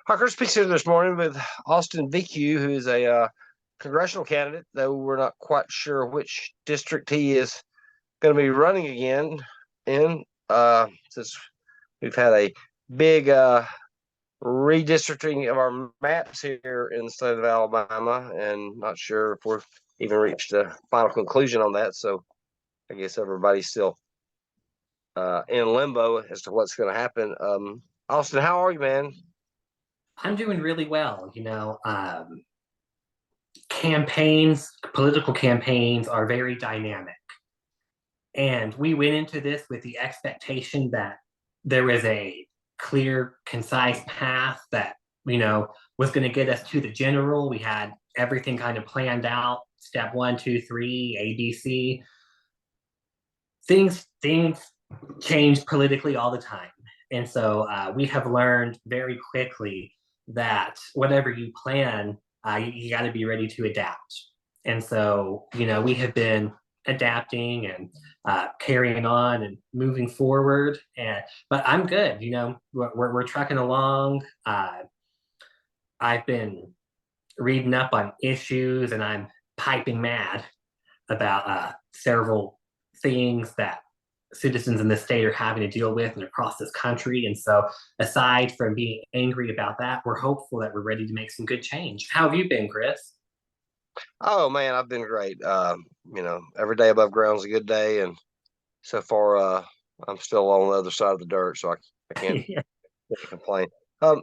Harker speaks here this morning with Austin Vigue, who is a congressional candidate, though we're not quite sure which district he is going to be running again in, since we've had a big redistricting of our maps here in the state of Alabama, and not sure if we've even reached a final conclusion on that. So I guess everybody's still in limbo as to what's going to happen. Austin, how are you, man? I'm doing really well. Campaigns, political campaigns are very dynamic. And we went into this with the expectation that there was a clear, concise path that, was going to get us to the general. We had everything kind of planned out. Step one, two, three, ABC. Things change politically all the time. And so we have learned very quickly that whatever you plan, you got to be ready to adapt. And so, we have been adapting and carrying on and moving forward. But I'm good. We're trucking along. I've been reading up on issues, and I'm piping mad about several things that citizens in the state are having to deal with and across this country. And so, aside from being angry about that, we're hopeful that we're ready to make some good change. How have you been, Chris? Oh man, I've been great. Every day above ground is a good day, and so far, I'm still on the other side of the dirt, so I can't complain.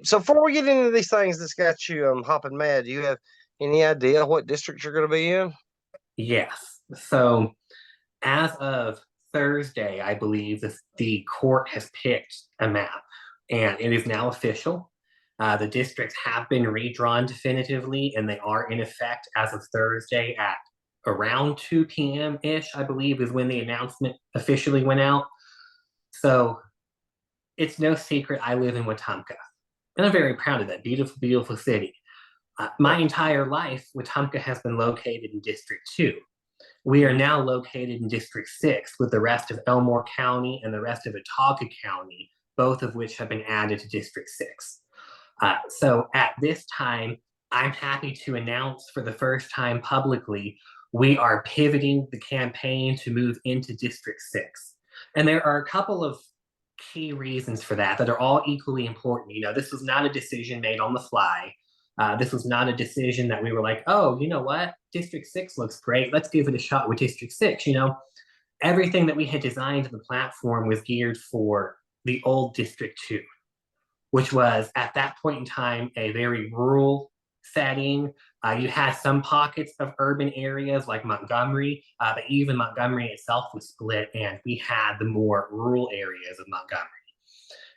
So before we get into these things that's got you hopping mad, do you have any idea what district you're going to be in? Yes. So, as of Thursday, I believe the court has picked a map, and it is now official. The districts have been redrawn definitively, and they are in effect as of Thursday at around 2 p.m. ish, I believe, is when the announcement officially went out. So it's no secret I live in Wetumpka, and I'm very proud of that beautiful, beautiful city. My entire life, Wetumpka has been located in District 2. We are now located in District 6 with the rest of Elmore County and the rest of Watauga County, both of which have been added to District 6. So at this time, I'm happy to announce for the first time publicly, we are pivoting the campaign to move into District 6. And there are a couple of key reasons for that are all equally important. This was not a decision made on the fly. This was not a decision that we were like, oh, you know what? District 6 looks great. Let's give it a shot with District 6. Everything that we had designed in the platform was geared for the old District 2, which was at that point in time a very rural setting. You had some pockets of urban areas like Montgomery, but even Montgomery itself was split, and we had the more rural areas of Montgomery.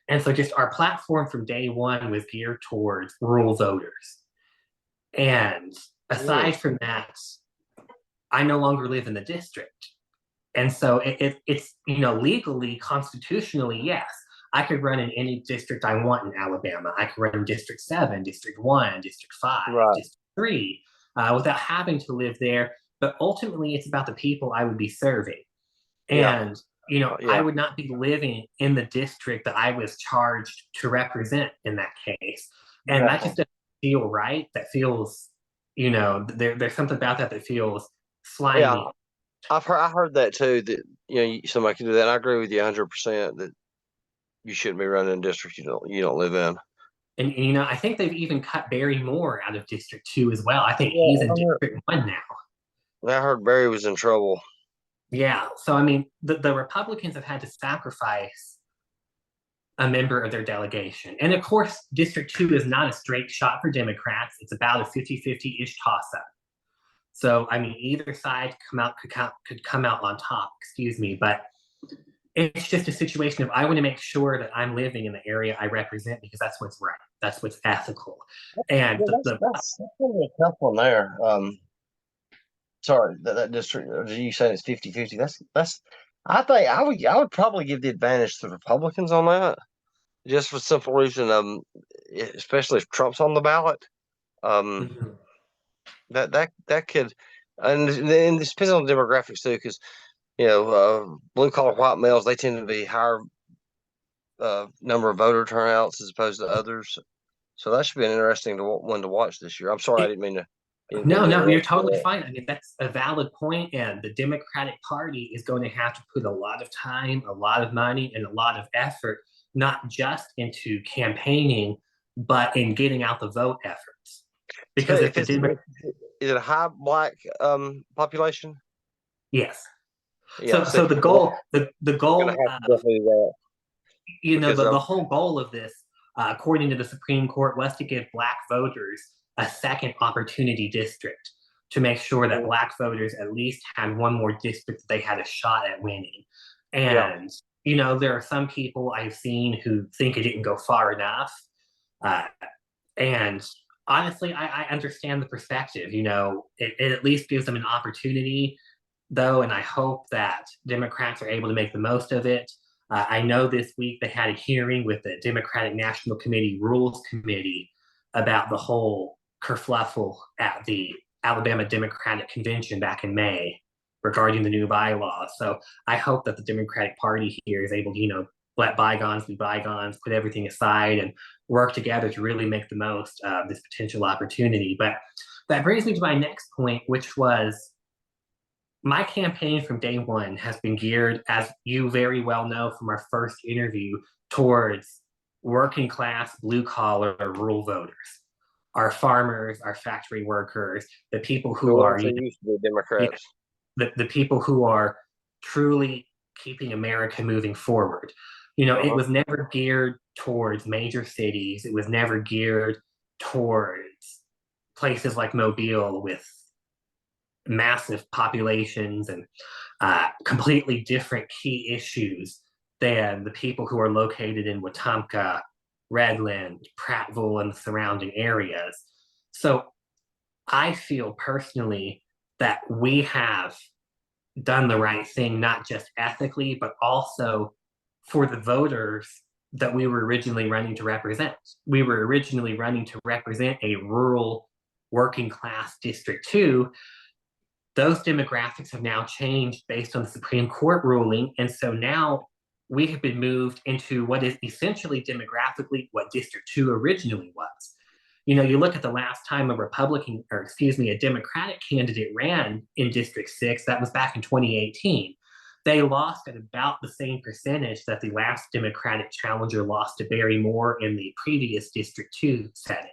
And so just our platform from day one was geared towards rural voters. And aside from that, I no longer live in the district. And so it's, legally, constitutionally, yes, I could run in any district I want in Alabama. I could run in District 7, District 1, District 5, Right. District 3, without having to live there. But ultimately, it's about the people I would be serving. And I would not be living in the district that I was charged to represent in that case. And that just doesn't feel right. That feels, there's something about that feels slimy. Yeah, I heard that too. That somebody can do that. And I agree with you 100% that you shouldn't be running a district you don't live in. And I think they've even cut Barry Moore out of District 2 as well. I think he's in District 1 now. I heard Barry was in trouble. Yeah. So, I mean, the Republicans have had to sacrifice a member of their delegation. And of course, District 2 is not a straight shot for Democrats. It's about a 50-50-ish toss-up. So, I mean, either side could come out on top, excuse me. But it's just a situation of I want to make sure that I'm living in the area I represent because that's what's right. That's what's ethical. And that's gonna be a tough one there. Sorry, that district. You said it's 50-50. That's. I think I would probably give the advantage to the Republicans on that, just for the simple reason, especially if Trump's on the ballot. Mhm. That could, and this depends on the demographics too, because blue collar white males, they tend to be higher number of voter turnouts as opposed to others. So that should be an interesting one to watch this year. I'm sorry, I didn't mean No, to no, you're interrupt totally you. fine. I mean, that's a valid point, and the Democratic Party is going to have to put a lot of time, a lot of money, and a lot of effort, not just into campaigning, but in getting out the vote efforts. So Because if if the it's Democrat, is it a high black population? yes, Yeah, so so the goal, the you're gonna goal, have to definitely do that because the whole goal of this, according to the Supreme Court, was to give Black voters a second opportunity district to make sure that Black voters at least had one more district that they had a shot at winning. yeah. And, there are some people I've seen who think it didn't go far enough. Uh, and honestly, I understand the perspective. It at least gives them an opportunity, though, and I hope that Democrats are able to make the most of it. I know this week they had a hearing with the Democratic National Committee Rules Committee about the whole kerfluffle at the Alabama Democratic Convention back in May regarding the new bylaws. So I hope that the Democratic Party here is able to, let bygones be bygones, put everything aside, and work together to really make the most of this potential opportunity. But that brings me to my next point, which was my campaign from day one has been geared, as you very well know from our first interview, towards working class, blue collar, rural voters, our farmers, our factory workers, the people The who are, ones who used to be yeah, Democrats. the people who are truly keeping America moving forward. It Uh-huh. was never geared towards major cities. It was never geared towards places like Mobile with massive populations and completely different key issues than the people who are located in Wetumpka, Redland, Prattville, and the surrounding areas. So I feel personally that we have done the right thing, not just ethically, but also for the voters that we were originally running to represent. We were originally running to represent a rural working class District 2. Those demographics have now changed based on the Supreme Court ruling. And so now we have been moved into what is essentially demographically what District 2 originally was. You look at the last time a Democratic candidate ran in District 6, that was back in 2018. They lost at about the same percentage that the last Democratic challenger lost to Barry Moore in the previous District 2 setting.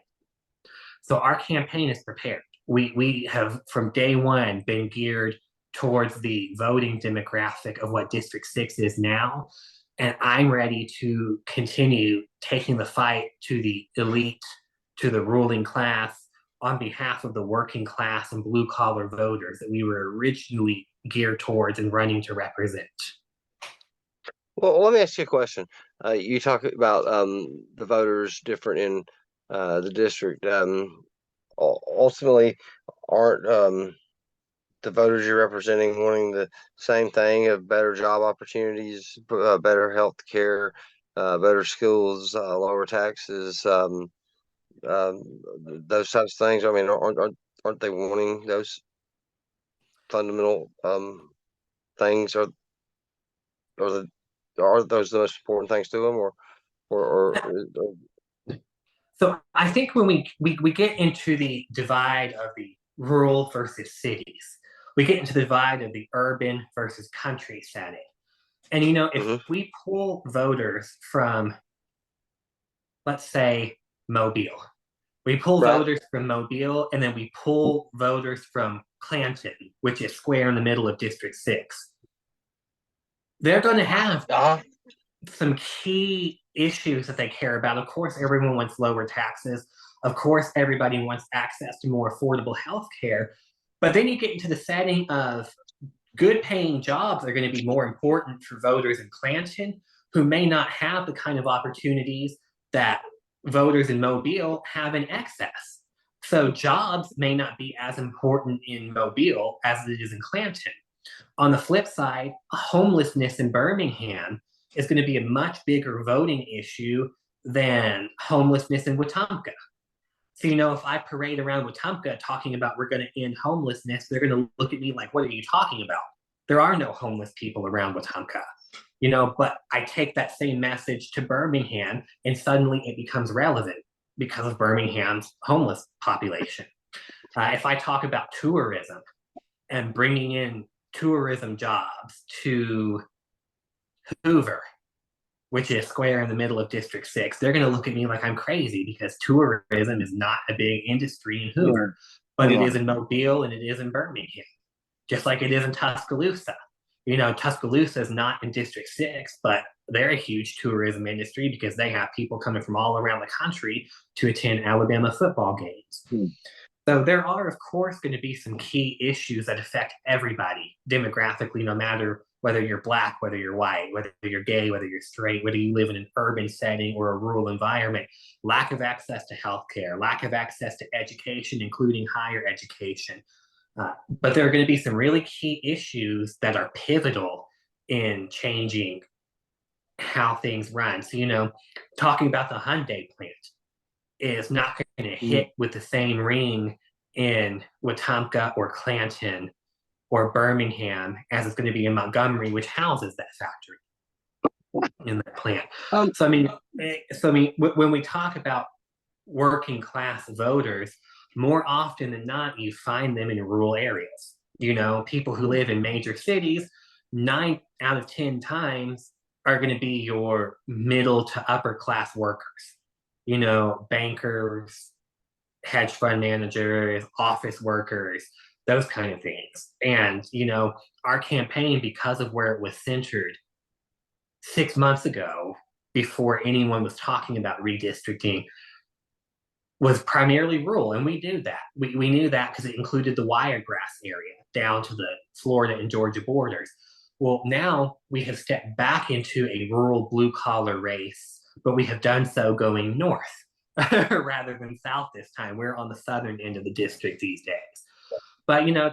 So our campaign is prepared. We have from day one been geared towards the voting demographic of what District 6 is now. And I'm ready to continue taking the fight to the elite, to the ruling class, on behalf of the working class and blue collar voters that we were originally geared towards and running to represent. Well, let me ask you a question. You talk about the voters different in the district. Ultimately, aren't the voters you're representing wanting the same thing of better job opportunities, better health care, better schools, lower taxes, those types of things? I mean, aren't they wanting those fundamental things? Or the are those the most important things to them, or So I think when we get into the divide of the rural versus cities, we get into the divide of the urban versus country setting. And if Mhm. we pull voters from, let's say, Mobile, we pull Right? voters from Mobile, and then we pull voters from Clanton, which is square in the middle of District 6. They're going to have Uh-huh. some key issues that they care about. Of course, everyone wants lower taxes. Of course, everybody wants access to more affordable health care. But then you get into the setting of good paying jobs are going to be more important for voters in Clanton who may not have the kind of opportunities that voters in Mobile have in excess. So jobs may not be as important in Mobile as it is in Clanton. On the flip side, homelessness in Birmingham is going to be a much bigger voting issue than homelessness in Wetumpka. So, if I parade around Wetumpka talking about we're going to end homelessness, they're going to look at me like, what are you talking about? There are no homeless people around Wetumpka. But I take that same message to Birmingham and suddenly it becomes relevant. because of Birmingham's homeless population. If I talk about tourism and bringing in tourism jobs to Hoover, which is square in the middle of District 6, they're going to look at me like I'm crazy because tourism is not a big industry in Hoover, but it is in Mobile and it is in Birmingham, just like it is in Tuscaloosa. You know, Tuscaloosa is not in District 6, but they're a huge tourism industry because they have people coming from all around the country to attend Alabama football games. So there are, of course, going to be some key issues that affect everybody demographically, no matter whether you're Black, whether you're white, whether you're gay, whether you're straight, whether you live in an urban setting or a rural environment. Lack of access to healthcare, lack of access to education, including higher education. But there are going to be some really key issues that are pivotal in changing how things run. So, you know, talking about the Hyundai plant is not going to hit with the same ring in Wetumpka or Clanton or Birmingham as it's going to be in Montgomery, which houses that factory in that plant. So I mean, when we talk about working class voters, more often than not, you find them in rural areas. You know, people who live in major cities, 9 out of 10 times are going to be your middle to upper class workers. You know, bankers, hedge fund managers, office workers, those kind of things. And, you know, our campaign, because of where it was centered 6 months ago, before anyone was talking about redistricting, was primarily rural. And we knew that. We knew that because it included the Wiregrass area down to the Florida and Georgia borders. Well, now we have stepped back into a rural blue collar race, but we have done so going north rather than south this time. We're on the southern end of the district these days. But, you know,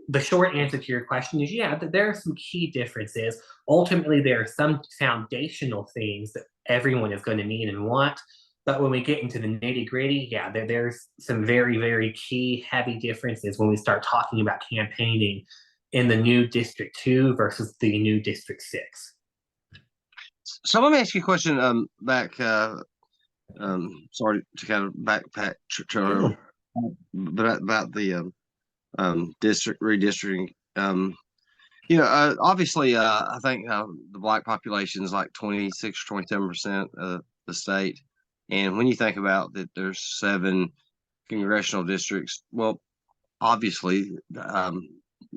the short answer to your question is, yeah, there are some key differences. Ultimately, there are some foundational things that everyone is going to need and want. But when we get into the nitty gritty, yeah, there's some very, very key heavy differences when we start talking about campaigning in the new District 2 versus the new District 6. So let me ask you a question. Sorry to kind of backpack, but about the district redistricting. You know, obviously, I think the Black population is like 26 or 27% of the state, and when you think about that, there's 7 congressional districts. Well, obviously,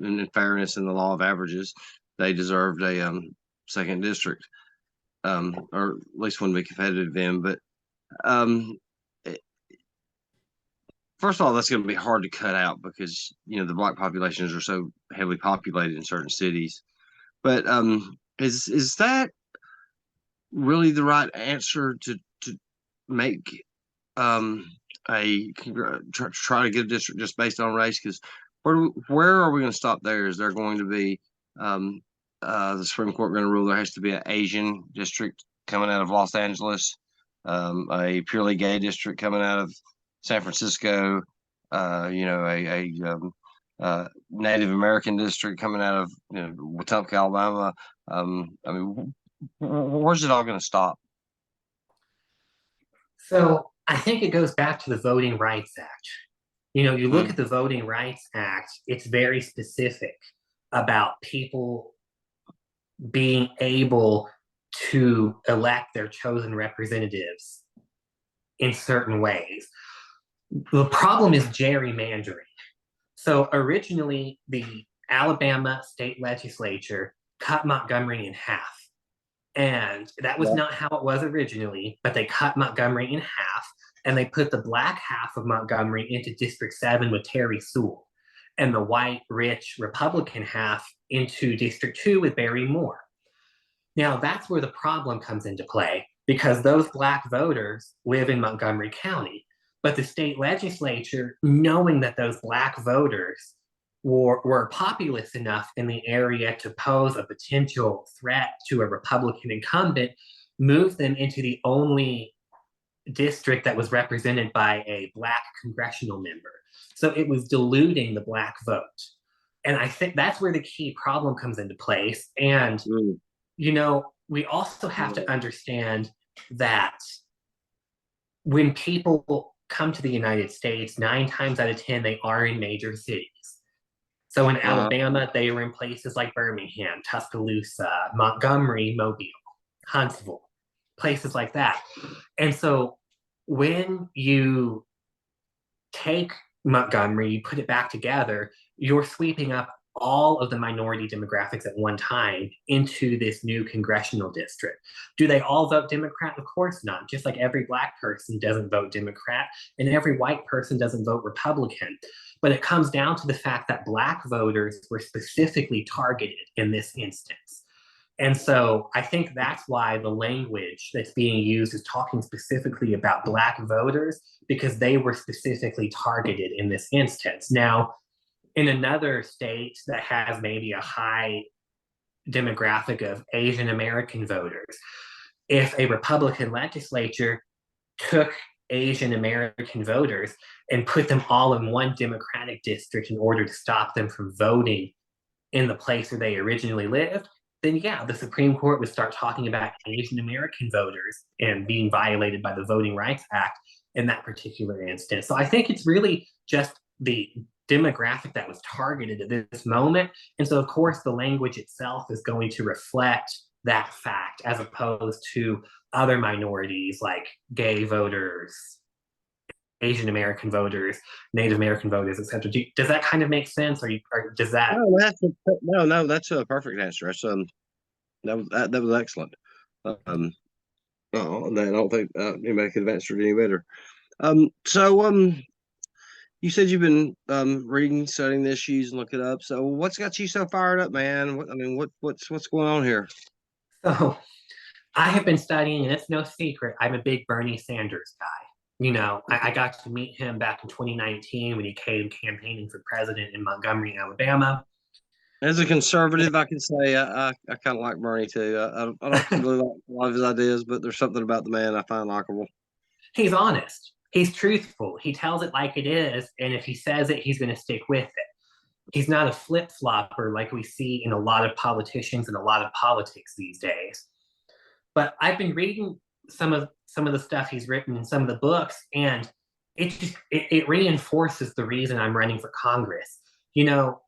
in fairness in the law of averages, they deserved a second district, or at least one to be competitive in. But first of all, that's going to be hard to cut out because, you know, the Black populations are so heavily populated in certain cities. But is that really the right answer to make try to get a district just based on race? Because where are we going to stop there? Is there going to be the Supreme Court going to rule there has to be an Asian district coming out of Los Angeles, a purely gay district coming out of San Francisco, you know, a Native American district coming out of, you know, Wetumpka, Alabama? I mean, where's it all going to stop? So I think it goes back to the Voting Rights Act. You know, you look at the Voting Rights Act, it's very specific about people being able to elect their chosen representatives in certain ways. The problem is gerrymandering. So originally, the Alabama state legislature cut Montgomery in half. And that was not how it was originally, but they cut Montgomery in half and they put the Black half of Montgomery into District 7 with Terry Sewell and the white, rich Republican half into District 2 with Barry Moore. Now, that's where the problem comes into play because those Black voters live in Montgomery County. But the state legislature, knowing that those Black voters were populous enough in the area to pose a potential threat to a Republican incumbent, moved them into the only district that was represented by a Black congressional member. So it was diluting the Black vote. And I think that's where the key problem comes into place. And, you know, we also have to understand that when people come to the United States, 9 times out of 10, they are in major cities. So in Uh, Alabama, they were in places like Birmingham, Tuscaloosa, Montgomery, Mobile, Huntsville, places like that. And so when you take Montgomery, you put it back together, you're sweeping up all of the minority demographics at one time into this new congressional district. Do they all vote Democrat? Of course not. Just like every Black person doesn't vote Democrat and every white person doesn't vote Republican. But it comes down to the fact that Black voters were specifically targeted in this instance. And so I think that's why the language that's being used is talking specifically about Black voters, because they were specifically targeted in this instance. Now, in another state that has maybe a high demographic of Asian American voters, if a Republican legislature took Asian American voters and put them all in one Democratic district in order to stop them from voting in the place where they originally lived, then yeah, the Supreme Court would start talking about Asian American voters and being violated by the Voting Rights Act in that particular instance. So I think it's really just the demographic that was targeted at this moment. And so, of course, the language itself is going to reflect that fact as opposed to other minorities like gay voters, Asian American voters, Native American voters, etc. Does that kind of make sense, or does that? no, that's a perfect answer. That's that was excellent. Um, no, I don't think anybody could have answered any better. So you said you've been reading, studying the issues, and look it up. So what's got you so fired up, man? What's going on here? So I have been studying, and it's no secret, I'm a big Bernie Sanders guy. You know, I got to meet him back in 2019 when he came campaigning for president in Montgomery, Alabama. As a conservative, I can say I kind of like Bernie too. I don't really like a lot of his ideas, but there's something about the man I find likable. He's honest. He's truthful. He tells it like it is, and if he says it, he's going to stick with it. He's not a flip flopper like we see in a lot of politicians and a lot of politics these days. But I've been reading some of the stuff he's written in some of the books, and it reinforces the reason I'm running for Congress. You know,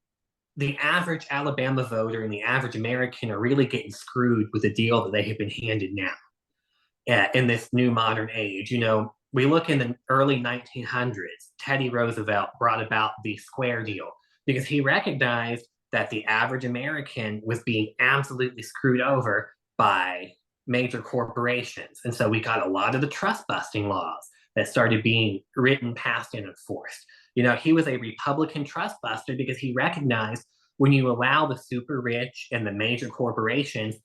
the average Alabama voter and the average American are really getting screwed with the deal that they have been handed now in this new modern age. You know, we look in the early 1900s, Teddy Roosevelt brought about the Square Deal because he recognized that the average American was being absolutely screwed over by major corporations. And so we got a lot of the trust busting laws that started being written, passed, and enforced. You know, he was a Republican trust buster because he recognized when you allow the super rich and the major corporations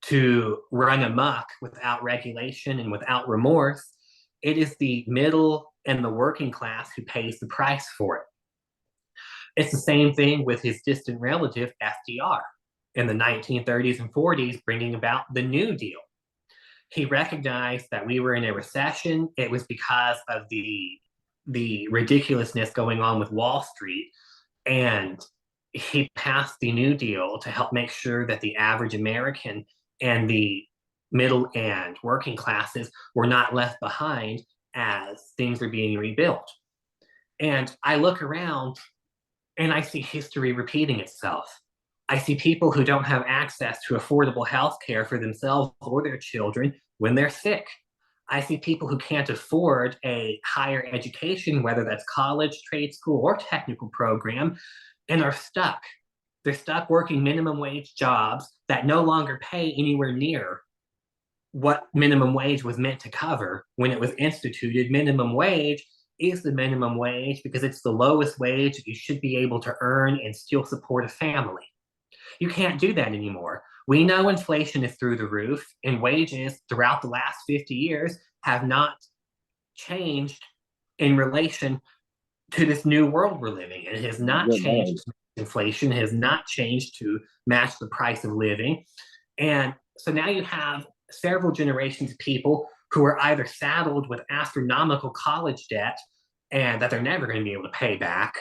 to run amok without regulation and without remorse, it is the middle and the working class who pays the price for it. It's the same thing with his distant relative, FDR, in the 1930s and 40s, bringing about the New Deal. He recognized that we were in a recession. It was because of the ridiculousness going on with Wall Street. And he passed the New Deal to help make sure that the average American and the middle and working classes were not left behind as things were being rebuilt. And I look around and I see history repeating itself. I see people who don't have access to affordable health care for themselves or their children when they're sick. I see people who can't afford a higher education, whether that's college, trade school, or technical program, and are stuck. They're stuck working minimum wage jobs that no longer pay anywhere near what minimum wage was meant to cover when it was instituted. Minimum wage is the minimum wage because it's the lowest wage that you should be able to earn and still support a family. You can't do that anymore. We know inflation is through the roof, and wages throughout the last 50 years have not changed in relation to this new world we're living in. It has not changed. Inflation has not changed to match the price of living. And so now you have several generations of people who are either saddled with astronomical college debt and that they're never going to be able to pay back,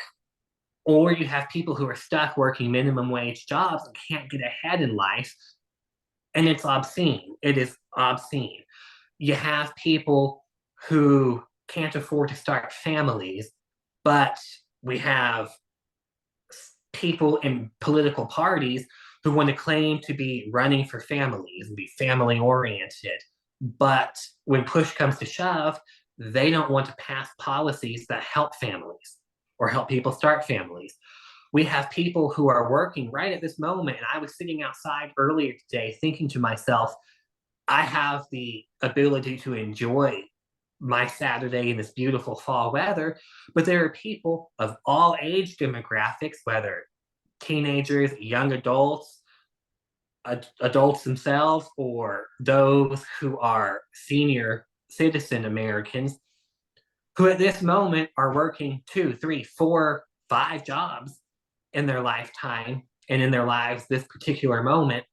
or you have people who are stuck working minimum wage jobs and can't get ahead in life. And it's obscene. It is obscene. You have people who can't afford to start families, but we have people in political parties who want to claim to be running for families and be family oriented. But when push comes to shove, they don't want to pass policies that help families or help people start families. We have people who are working right at this moment. And I was sitting outside earlier today thinking to myself, I have the ability to enjoy my Saturday in this beautiful fall weather, but there are people of all age demographics, whether teenagers, young adults, adults themselves, or those who are senior citizen Americans, who at this moment are working 2, 3, 4, 5 jobs in their lifetime and in their lives this particular moment,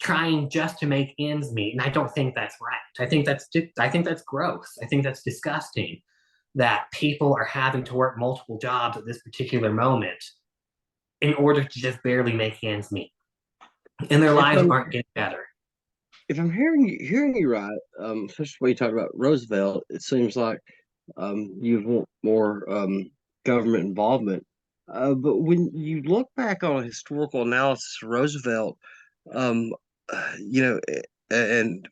trying just to make ends meet. And I don't think that's right. I think that's gross. I think that's disgusting that people are having to work multiple jobs at this particular moment in order to just barely make ends meet. And their lives aren't getting better. If I'm hearing you right, especially when you talk about Roosevelt, it seems like you want more government involvement. But when you look back on a historical analysis of Roosevelt, um, you know, and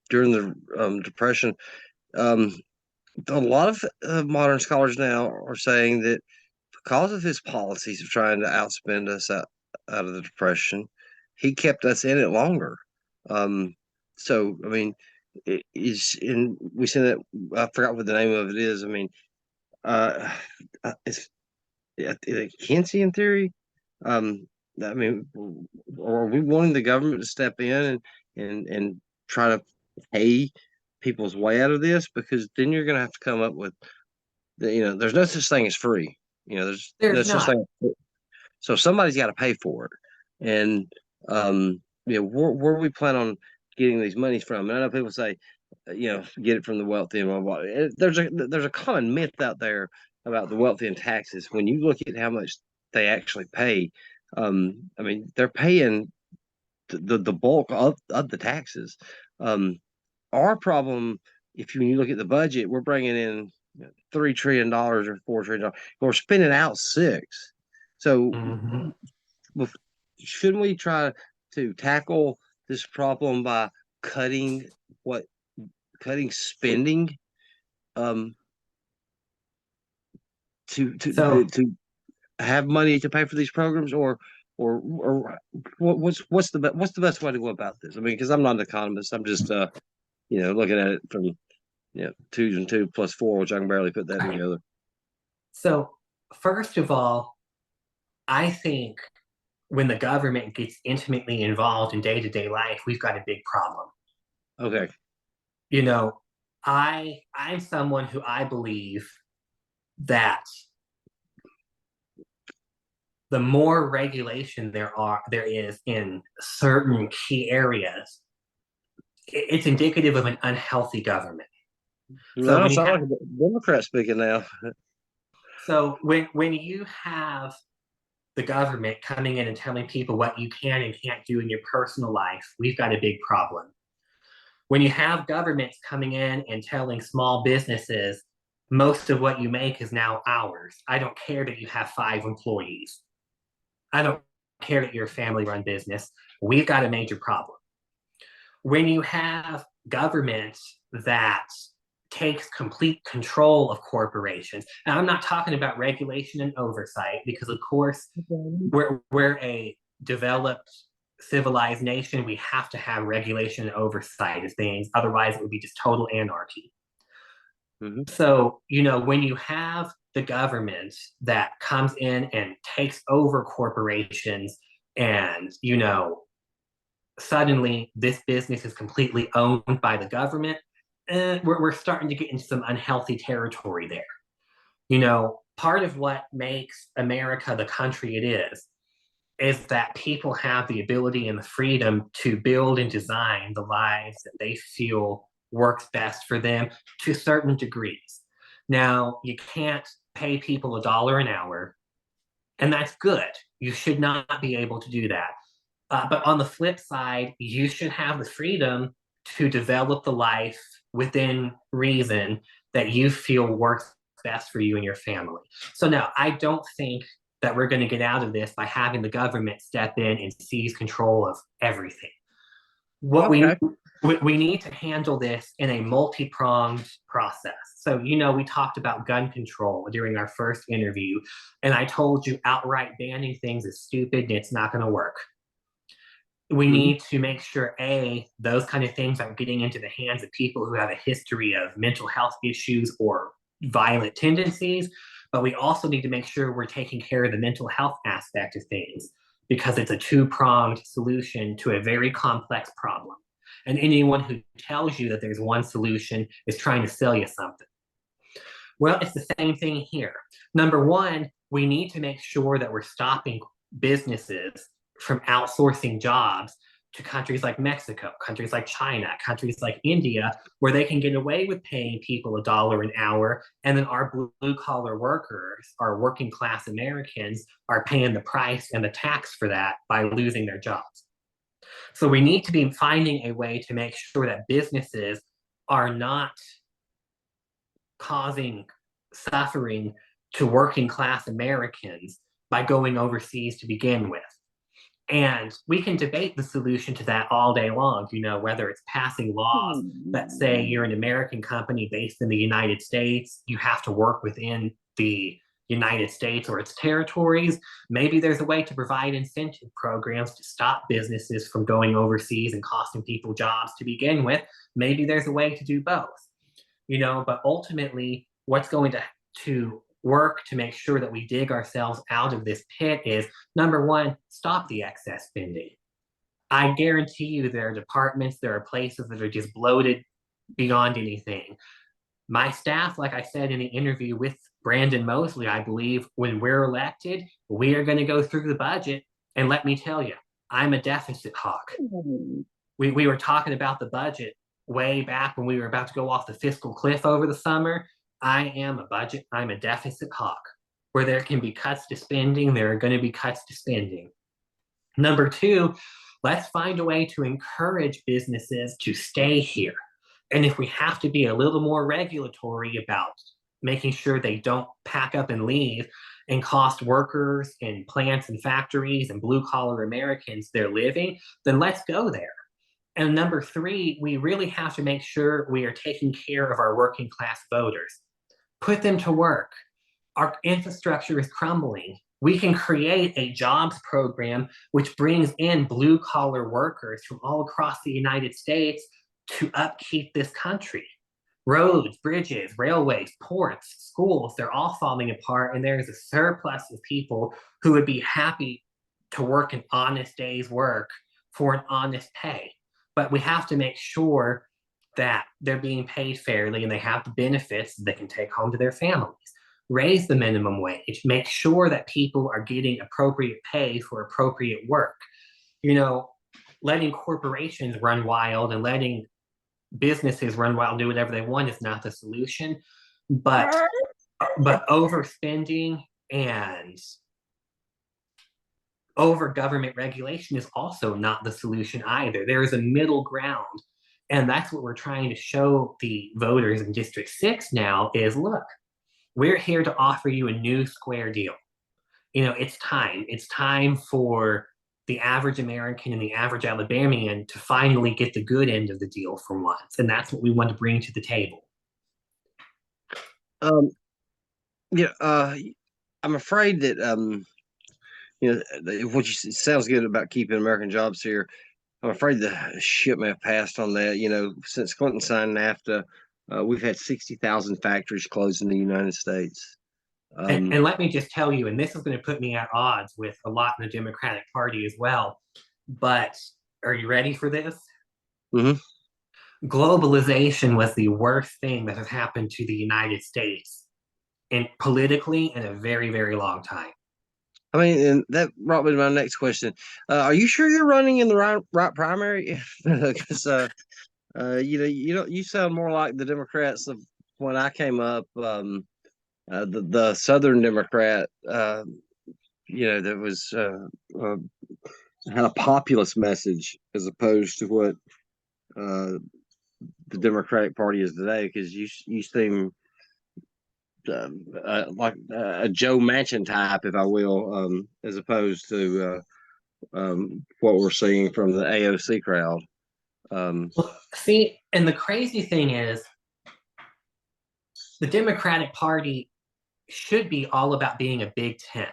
during the Depression, um, a lot of modern scholars now are saying that because of his policies of trying to outspend us out of the Depression, he kept us in it longer. Um, so, I mean, it is in we say that I forgot what the name of it is. I mean, uh, it's Keynesian theory. Um, I mean, are we wanting the government to step in and try to pay people's way out of this? Because then you're going to have to come up with there's no such thing as free. There's no There's such not. thing. So somebody's got to pay for it, and where we plan on getting these monies from? And I know people say, get it from the wealthy and blah, blah, blah. There's a common myth out there about the wealthy and taxes. When you look at how much they actually pay, I mean, they're paying the bulk of the taxes. Our problem, when you look at the budget, we're bringing in $3 trillion or $4 trillion. We're spending out six. So Mm-hmm. shouldn't we try to tackle this problem by cutting what cutting spending um So, to have money to pay for these programs, or what's the best way to go about this? I mean, because I'm not an economist, I'm just looking at it from 2 and 2 plus 4, which I can barely put that right. together. So, first of all, I think when the government gets intimately involved in day to day life, we've got a big problem. Okay. You know, I'm someone who I believe that the more regulation there is in certain key areas, it's indicative of an unhealthy government. No, So I don't when you sound have like a Democrat speaking now. when you have the government coming in and telling people what you can and can't do in your personal life, we've got a big problem. When you have governments coming in and telling small businesses, most of what you make is now ours. I don't care that you have 5 employees. I don't care that you're a family run business. We've got a major problem. When you have government that takes complete control of corporations, and I'm not talking about regulation and oversight, because of course we're a developed civilized nation. We have to have regulation and oversight of things, otherwise it would be just total anarchy. Mm-hmm. So when you have the government that comes in and takes over corporations, and suddenly this business is completely owned by the government, we're starting to get into some unhealthy territory there. Part of what makes America the country it is that people have the ability and the freedom to build and design the lives that they feel works best for them to certain degrees. Now, you can't pay people $1 an hour, and that's good. You should not be able to do that. But on the flip side, you should have the freedom to develop the life within reason that you feel works best for you and your family. So now I don't think that we're going to get out of this by having the government step in and seize control of everything. What Okay. we need to handle this in a multi-pronged process. So, we talked about gun control during our first interview, and I told you outright banning things is stupid and it's not going to work. We need to make sure, those kind of things aren't getting into the hands of people who have a history of mental health issues or violent tendencies, but we also need to make sure we're taking care of the mental health aspect of things, because it's a two-pronged solution to a very complex problem. And anyone who tells you that there's one solution is trying to sell you something. Well, it's the same thing here. Number one, we need to make sure that we're stopping businesses from outsourcing jobs to countries like Mexico, countries like China, countries like India, where they can get away with paying people $1 an hour, and then our blue-collar workers, our working-class Americans, are paying the price and the tax for that by losing their jobs. So we need to be finding a way to make sure that businesses are not causing suffering to working-class Americans by going overseas to begin with. And we can debate the solution to that all day long, whether it's passing laws that say you're an American company based in the United States, you have to work within the United States or its territories. Maybe there's a way to provide incentive programs to stop businesses from going overseas and costing people jobs to begin with. Maybe there's a way to do both, but ultimately what's going to work to make sure that we dig ourselves out of this pit is, number one, stop the excess spending. I guarantee you there are departments, there are places that are just bloated beyond anything. My staff, like I said in the interview with Brandon Mosley, I believe when we're elected, we are going to go through the budget. And let me tell you, I'm a deficit hawk. We were talking about the budget way back when we were about to go off the fiscal cliff over the summer. I'm a deficit hawk. Where there can be cuts to spending, there are going to be cuts to spending. Number two, let's find a way to encourage businesses to stay here. And if we have to be a little more regulatory about making sure they don't pack up and leave and cost workers in plants and factories and blue-collar Americans their living, then let's go there. And number three, we really have to make sure we are taking care of our working class voters. Put them to work. Our infrastructure is crumbling. We can create a jobs program which brings in blue-collar workers from all across the United States to upkeep this country. Roads, bridges, railways, ports, schools, they're all falling apart, and there is a surplus of people who would be happy to work an honest day's work for an honest pay. But we have to make sure that they're being paid fairly and they have the benefits they can take home to their families. Raise the minimum wage. Make sure that people are getting appropriate pay for appropriate work. Letting corporations run wild and letting businesses run wild and do whatever they want is not the solution. But overspending and over government regulation is also not the solution either. There is a middle ground. And that's what we're trying to show the voters in District 6 now is, look, we're here to offer you a new square deal. It's time. It's time for the average American and the average Alabamian to finally get the good end of the deal for once. And that's what we want to bring to the table. I'm afraid that, what you sounds good about keeping American jobs here. I'm afraid the ship may have passed on that. Since Clinton signed NAFTA, we've had 60,000 factories closed in the United States. And let me just tell you, and this is going to put me at odds with a lot in the Democratic Party as well, but are you ready for this? Globalization was the worst thing that has happened to the United States politically in a very, very long time. I mean, and that brought me to my next question. Are you sure you're running in the right primary? Because you sound more like the Democrats of when I came up. The Southern Democrat, that was had a populist message as opposed to what the Democratic Party is today, because you seem like a Joe Manchin type, if I will, as opposed to what we're seeing from the AOC crowd. Well, see, and the crazy thing is, the Democratic Party should be all about being a big tent.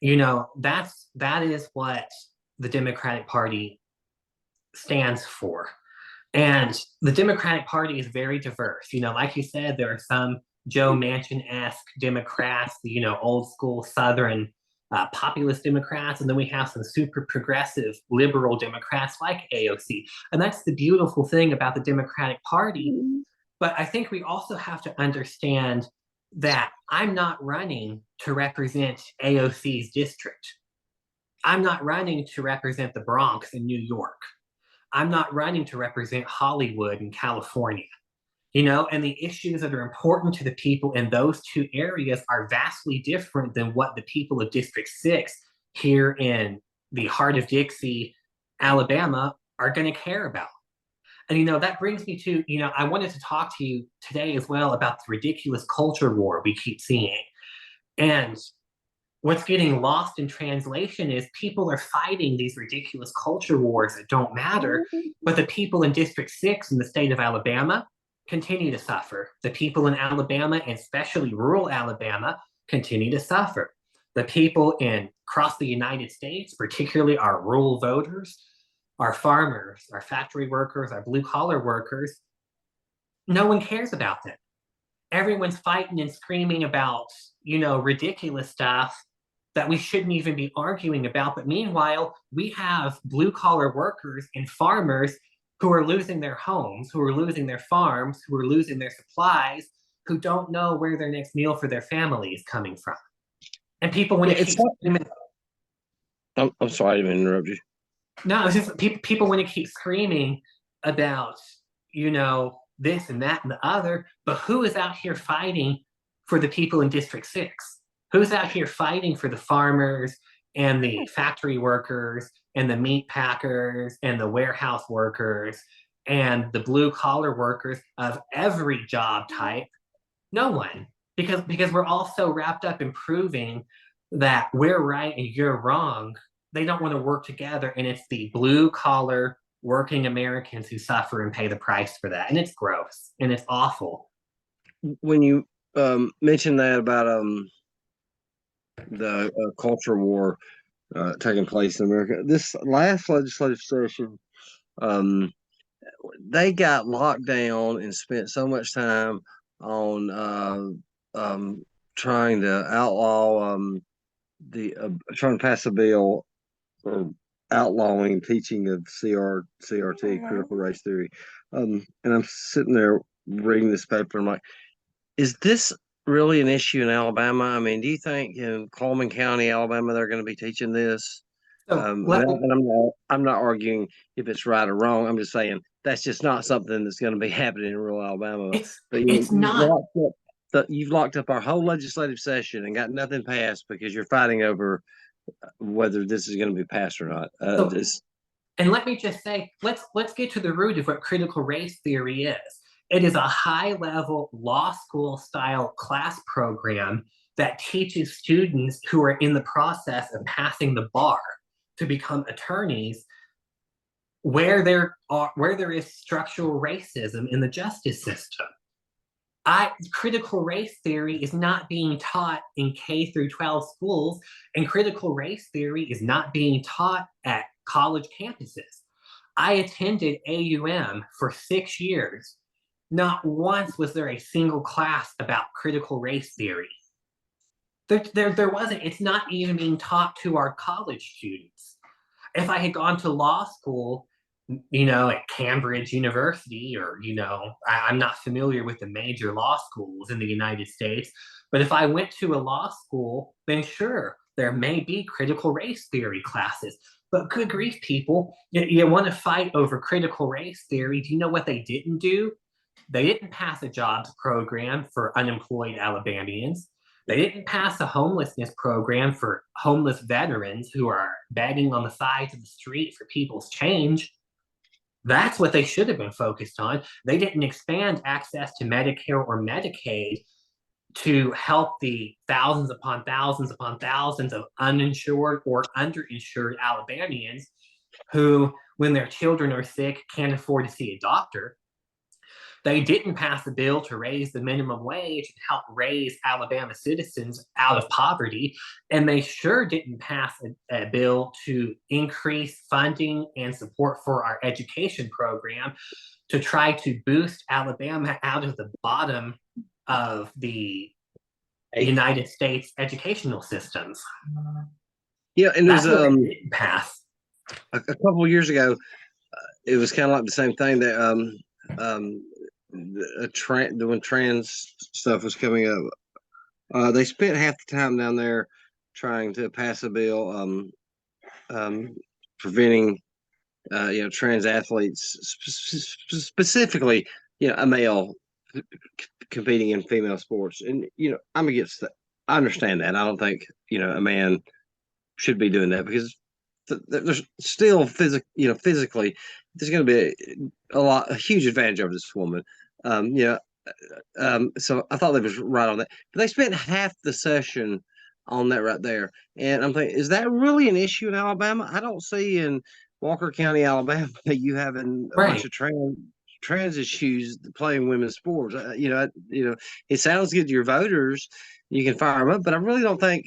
That is what the Democratic Party stands for. And the Democratic Party is very diverse. Like you said, there are some Joe Manchin-esque Democrats, old school Southern populist Democrats, and then we have some super progressive liberal Democrats like AOC. And that's the beautiful thing about the Democratic Party. But I think we also have to understand that I'm not running to represent AOC's district. I'm not running to represent the Bronx in New York. I'm not running to represent Hollywood in California. And the issues that are important to the people in those two areas are vastly different than what the people of District 6 here in the heart of Dixie, Alabama, are going to care about. And, that brings me to, I wanted to talk to you today as well about the ridiculous culture war we keep seeing. And what's getting lost in translation is people are fighting these ridiculous culture wars that don't matter, but the people in District 6 in the state of Alabama continue to suffer. The people in Alabama, and especially rural Alabama, continue to suffer. The people across the United States, particularly our rural voters, our farmers, our factory workers, our blue-collar workers, no one cares about them. Everyone's fighting and screaming about, ridiculous stuff that we shouldn't even be arguing about. But meanwhile, we have blue-collar workers and farmers who are losing their homes, who are losing their farms, who are losing their supplies, who don't know where their next meal for their family is coming from. And people want to keep... I'm sorry, I didn't interrupt you. No, it's just people want to keep screaming about, this and that and the other, but who is out here fighting for the people in District 6? Who's out here fighting for the farmers and the factory workers and the meat packers and the warehouse workers and the blue-collar workers of every job type? No one. Because we're all so wrapped up in proving that we're right and you're wrong. They don't want to work together, and it's the blue-collar working Americans who suffer and pay the price for that. And it's gross and it's awful. When you mentioned that about the culture war taking place in America, this last legislative session, they got locked down and spent so much time on trying to outlaw trying to pass a bill outlawing teaching of CRT, critical race theory. And I'm sitting there reading this paper. I'm like, is this really an issue in Alabama? I mean, do you think in Coleman County, Alabama, they're going to be teaching this? I'm not arguing if it's right or wrong. I'm just saying that's just not something that's going to be happening in rural Alabama. It's not. You've locked up our whole legislative session and got nothing passed because you're fighting over whether this is going to be passed or not. And let me just say, let's get to the root of what critical race theory is. It is a high-level law school-style class program that teaches students who are in the process of passing the bar to become attorneys where there is structural racism in the justice system. Critical race theory is not being taught in K through 12 schools, and critical race theory is not being taught at college campuses. I attended AUM for 6 years. Not once was there a single class about critical race theory. There wasn't. It's not even being taught to our college students. If I had gone to law school, at Cambridge University, or, I'm not familiar with the major law schools in the United States, but if I went to a law school, then sure, there may be critical race theory classes. But good grief, people, you want to fight over critical race theory. Do you know what they didn't do? They didn't pass a jobs program for unemployed Alabamians. They didn't pass a homelessness program for homeless veterans who are begging on the sides of the street for people's change. That's what they should have been focused on. They didn't expand access to Medicare or Medicaid to help the thousands upon thousands of uninsured or underinsured Alabamians who, when their children are sick, can't afford to see a doctor. They didn't pass a bill to raise the minimum wage and help raise Alabama citizens out of poverty. And they sure didn't pass a bill to increase funding and support for our education program to try to boost Alabama out of the bottom of the United States educational systems. Yeah, and that's what it didn't pass. A couple of years ago, it was kind of like the same thing that when trans stuff was coming up, they spent half the time down there trying to pass a bill preventing trans athletes, specifically a male competing in female sports. And I'm against that. I understand that. I don't think a man should be doing that, because there's still physically there's going to be a huge advantage over this woman. So I thought they was right on that, but they spent half the session on that right there. And I'm thinking, is that really an issue in Alabama? I don't see in Walker County, Alabama, you having a bunch of trans issues playing women's sports. It sounds good to your voters. You can fire them up, but I really don't think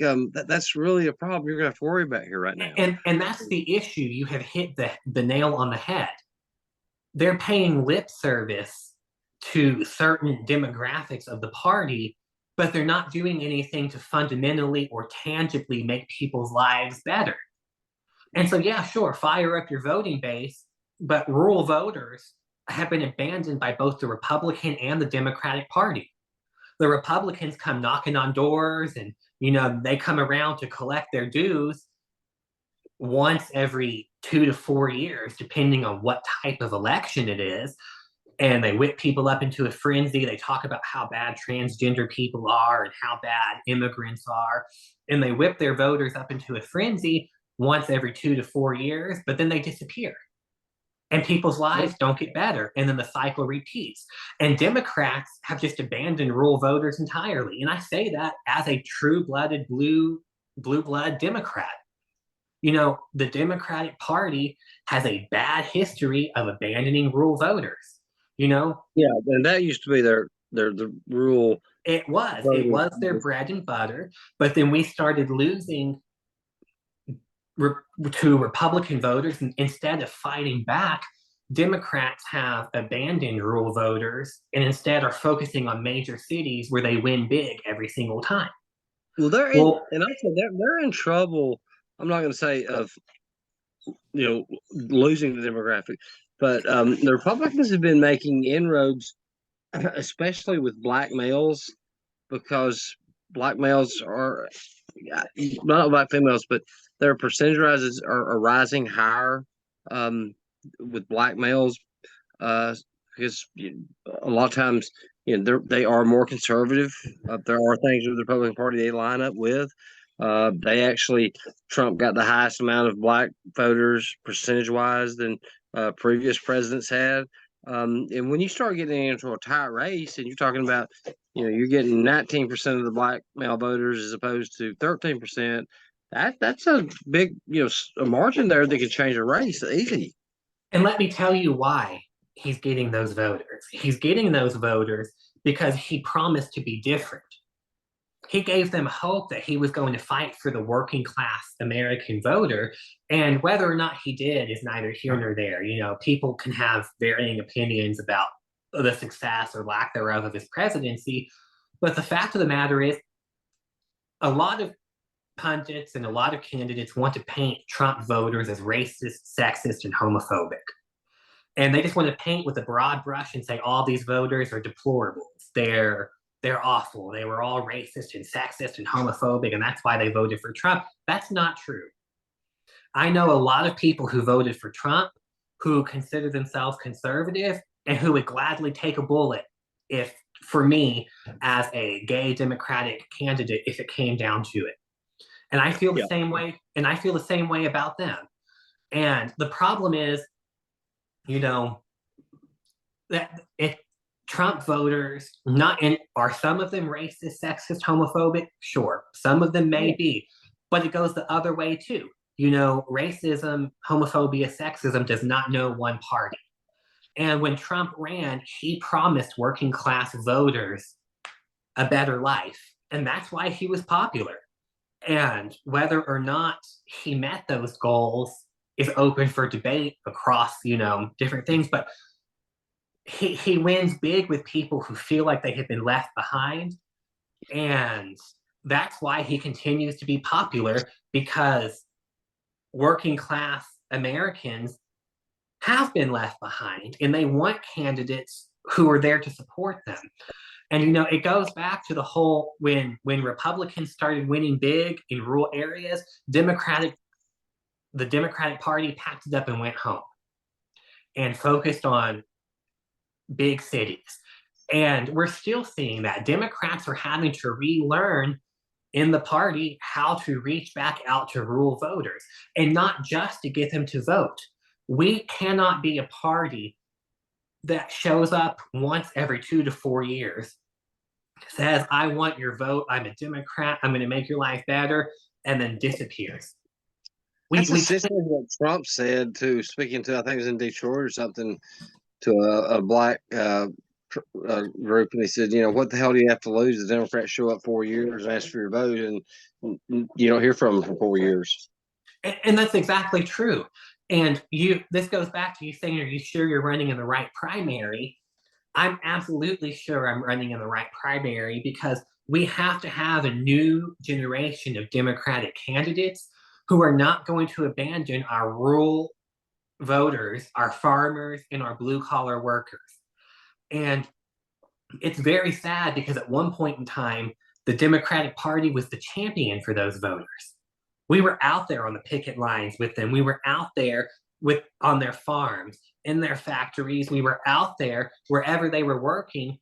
that's really a problem you're going to have to worry about here right now. And that's the issue. You have hit the nail on the head. They're paying lip service to certain demographics of the party, but they're not doing anything to fundamentally or tangibly make people's lives better. And so, yeah, sure, fire up your voting base, but rural voters have been abandoned by both the Republican and the Democratic Party. The Republicans come knocking on doors, and they come around to collect their dues once every 2 to 4 years, depending on what type of election it is. And they whip people up into a frenzy. They talk about how bad transgender people are and how bad immigrants are. And they whip their voters up into a frenzy once every 2 to 4 years, but then they disappear. And people's lives don't get better. And then the cycle repeats. And Democrats have just abandoned rural voters entirely. And I say that as a true-blooded blue blood Democrat. The Democratic Party has a bad history of abandoning rural voters. Yeah, and that used to be the rural. It was their bread and butter. But then we started losing to Republican voters, and instead of fighting back, Democrats have abandoned rural voters and instead are focusing on major cities where they win big every single time. Well, they're in trouble. I'm not going to say of losing the demographic, but the Republicans have been making inroads, especially with black males, because black males are not black females, but their percentage rises are rising higher with black males, because a lot of times they are more conservative. There are things with the Republican Party they line up with. Trump got the highest amount of black voters percentage wise than previous presidents had. And when you start getting into a tight race, and you're talking about, you're getting 19% of the black male voters as opposed to 13%, that's a big, a margin there that could change a race easy. And let me tell you why he's getting those voters. He's getting those voters because he promised to be different. He gave them hope that he was going to fight for the working class American voter. And whether or not he did is neither here nor there. People can have varying opinions about the success or lack thereof of his presidency. But the fact of the matter is, a lot of pundits and a lot of candidates want to paint Trump voters as racist, sexist, and homophobic. And they just want to paint with a broad brush and say all these voters are deplorables. They're awful. They were all racist and sexist and homophobic, and that's why they voted for Trump. That's not true. I know a lot of people who voted for Trump who consider themselves conservative and who would gladly take a bullet for me as a gay Democratic candidate if it came down to it. And I feel the same way, and I feel the same way about them. And the problem is, you know, that it Trump voters, not in are some of them racist, sexist, homophobic? Sure. Some of them may be, but it goes the other way too. Racism, homophobia, sexism does not know one party. And when Trump ran, he promised working class voters a better life. And that's why he was popular. And whether or not he met those goals is open for debate across, different things. But he wins big with people who feel like they have been left behind. And that's why he continues to be popular, because working class Americans have been left behind and they want candidates who are there to support them. And it goes back to the whole when Republicans started winning big in rural areas, the Democratic Party packed it up and went home and focused on big cities. And we're still seeing that Democrats are having to relearn in the party how to reach back out to rural voters, and not just to get them to vote. We cannot be a party that shows up once every 2 to 4 years, says, I want your vote, I'm a Democrat, I'm going to make your life better, and then disappears. That's essentially what Trump said to, speaking to, I think it was in Detroit or something, to a black group, and he said, what the hell do you have to lose? The Democrats show up 4 years, ask for your vote, and you don't hear from them for 4 years. And that's exactly true. And this goes back to you saying, are you sure you're running in the right primary? I'm absolutely sure I'm running in the right primary, because we have to have a new generation of Democratic candidates who are not going to abandon our rural voters, our farmers, and our blue-collar workers. And it's very sad, because at one point in time, the Democratic Party was the champion for those voters. We were out there on the picket lines with them. We were out there on their farms, in their factories. We were out there wherever they were working,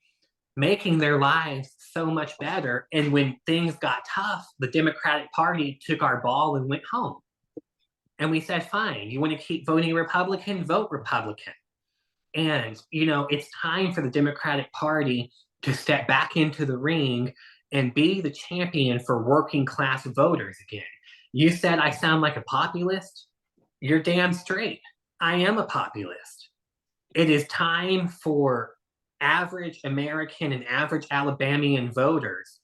making their lives so much better. And when things got tough, the Democratic Party took our ball and went home. And we said, fine, you want to keep voting Republican? Vote Republican. And, it's time for the Democratic Party to step back into the ring and be the champion for working class voters again. You said I sound like a populist? You're damn straight. I am a populist. It is time for average American and average Alabamian voters,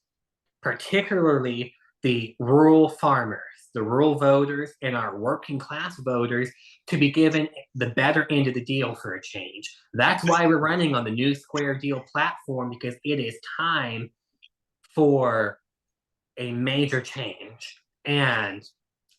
particularly the rural farmers, the rural voters, and our working class voters, to be given the better end of the deal for a change. That's why we're running on the New Square Deal platform, because it is time for a major change. And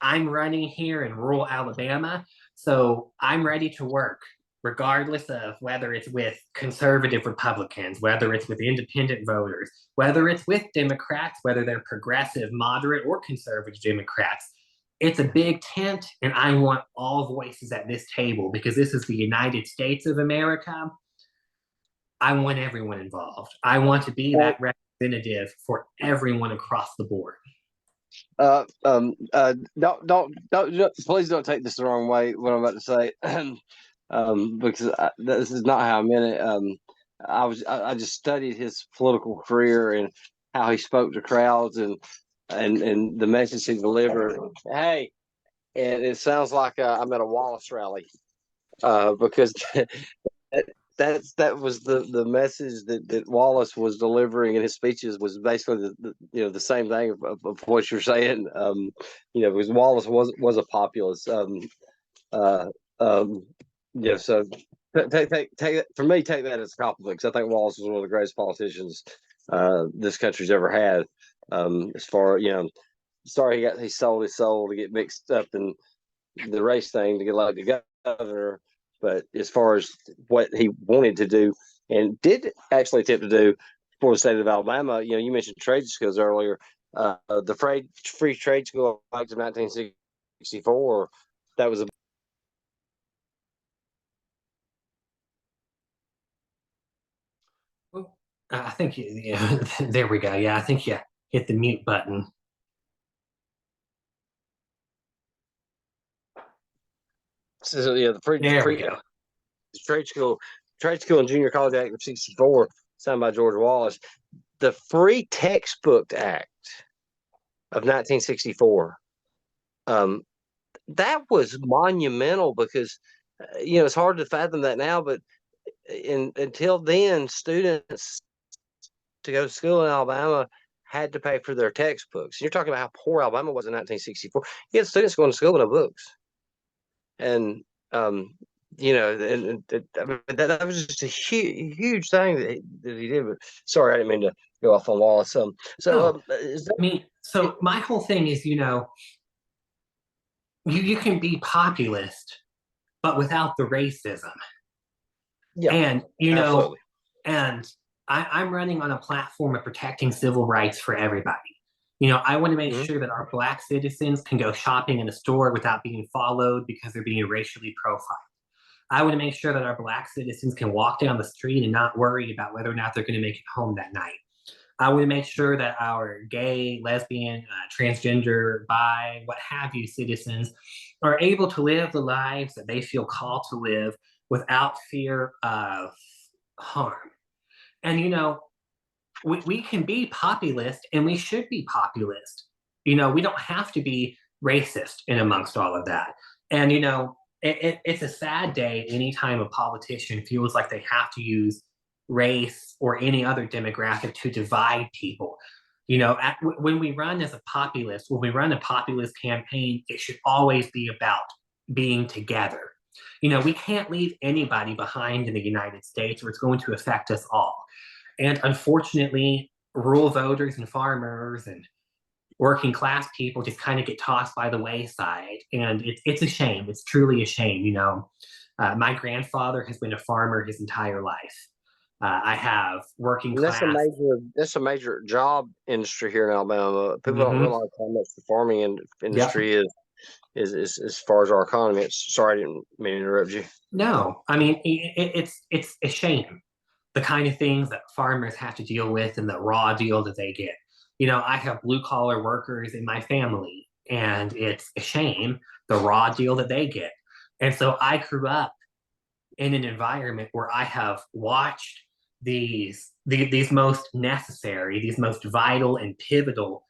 I'm running here in rural Alabama, so I'm ready to work, regardless of whether it's with conservative Republicans, whether it's with independent voters, whether it's with Democrats, whether they're progressive, moderate, or conservative Democrats. It's a big tent, and I want all voices at this table, because this is the United States of America. I want everyone involved. I want to be that representative for everyone across the board. Don't, please don't take this the wrong way, what I'm about to say. Because this is not how I meant it. I just studied his political career and how he spoke to crowds and the message he delivered. Hey, and it sounds like I'm at a Wallace rally, because that was the message that Wallace was delivering in his speeches, was basically the same thing of what you're saying. Because Wallace was a populist. So take for me, take that as a compliment, because I think Wallace was one of the greatest politicians this country's ever had. As far sorry he sold his soul to get mixed up in the race thing to get elected governor. But as far as what he wanted to do and did actually attempt to do for the state of Alabama, you mentioned trade schools earlier. The free trade school back to 1964, that was a I think, there we go. Yeah, I think you hit the mute button. the free. There we go. Trade School and Junior College Act of '64, signed by George Wallace. The Free Textbook Act of 1964. That was monumental because it's hard to fathom that now, but until then, students to go to school in Alabama had to pay for their textbooks. You're talking about how poor Alabama was in 1964. You had students going to school with no books, and that was just a huge thing that he did. But sorry, I didn't mean to go off on Wallace. No, so my whole thing is, you can be populist, but without the racism. Yeah, and absolutely. And I'm running on a platform of protecting civil rights for everybody. I want to make sure that our Black citizens can go shopping in a store without being followed because they're being racially profiled. I want to make sure that our Black citizens can walk down the street and not worry about whether or not they're going to make it home that night. I want to make sure that our gay, lesbian, transgender, bi, what have you citizens are able to live the lives that they feel called to live without fear of harm. And, we can be populist, and we should be populist. We don't have to be racist in amongst all of that. And, it's a sad day anytime a politician feels like they have to use race or any other demographic to divide people. When we run as a populist, when we run a populist campaign, it should always be about being together. We can't leave anybody behind in the United States, or it's going to affect us all. And unfortunately, rural voters and farmers and working class people just kind of get tossed by the wayside. And it's a shame. It's truly a shame. My grandfather has been a farmer his entire life. I have working class. That's a major job industry here in Alabama. People don't realize how much the farming industry is as far as our economy. Sorry, I didn't mean to interrupt you. No, I mean it's a shame, the kind of things that farmers have to deal with and the raw deal that they get. I have blue collar workers in my family, and it's a shame the raw deal that they get. And so I grew up in an environment where I have watched these most necessary, these most vital and pivotal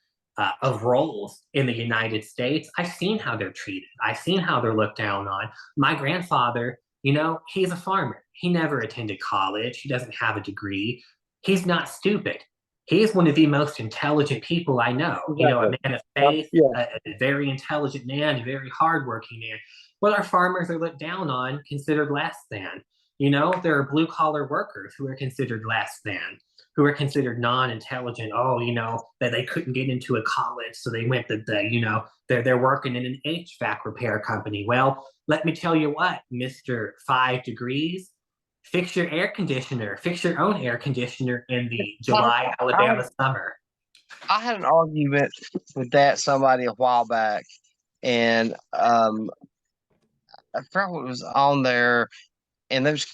of roles in the United States. I've seen how they're treated. I've seen how they're looked down on. My grandfather, he's a farmer. He never attended college. He doesn't have a degree. He's not stupid. He is one of the most intelligent people I know. Exactly. A man of faith, a very intelligent man, a very hardworking man. But our farmers are looked down on, considered less than. There are blue collar workers who are considered less than, who are considered non-intelligent. Oh, that they couldn't get into a college, so they went they're working in an HVAC repair company. Well, let me tell you what, Mr. 5 Degrees, fix your air conditioner, fix your own air conditioner in the July Alabama summer. I had an argument with somebody a while back, and I forgot what was on there, and they was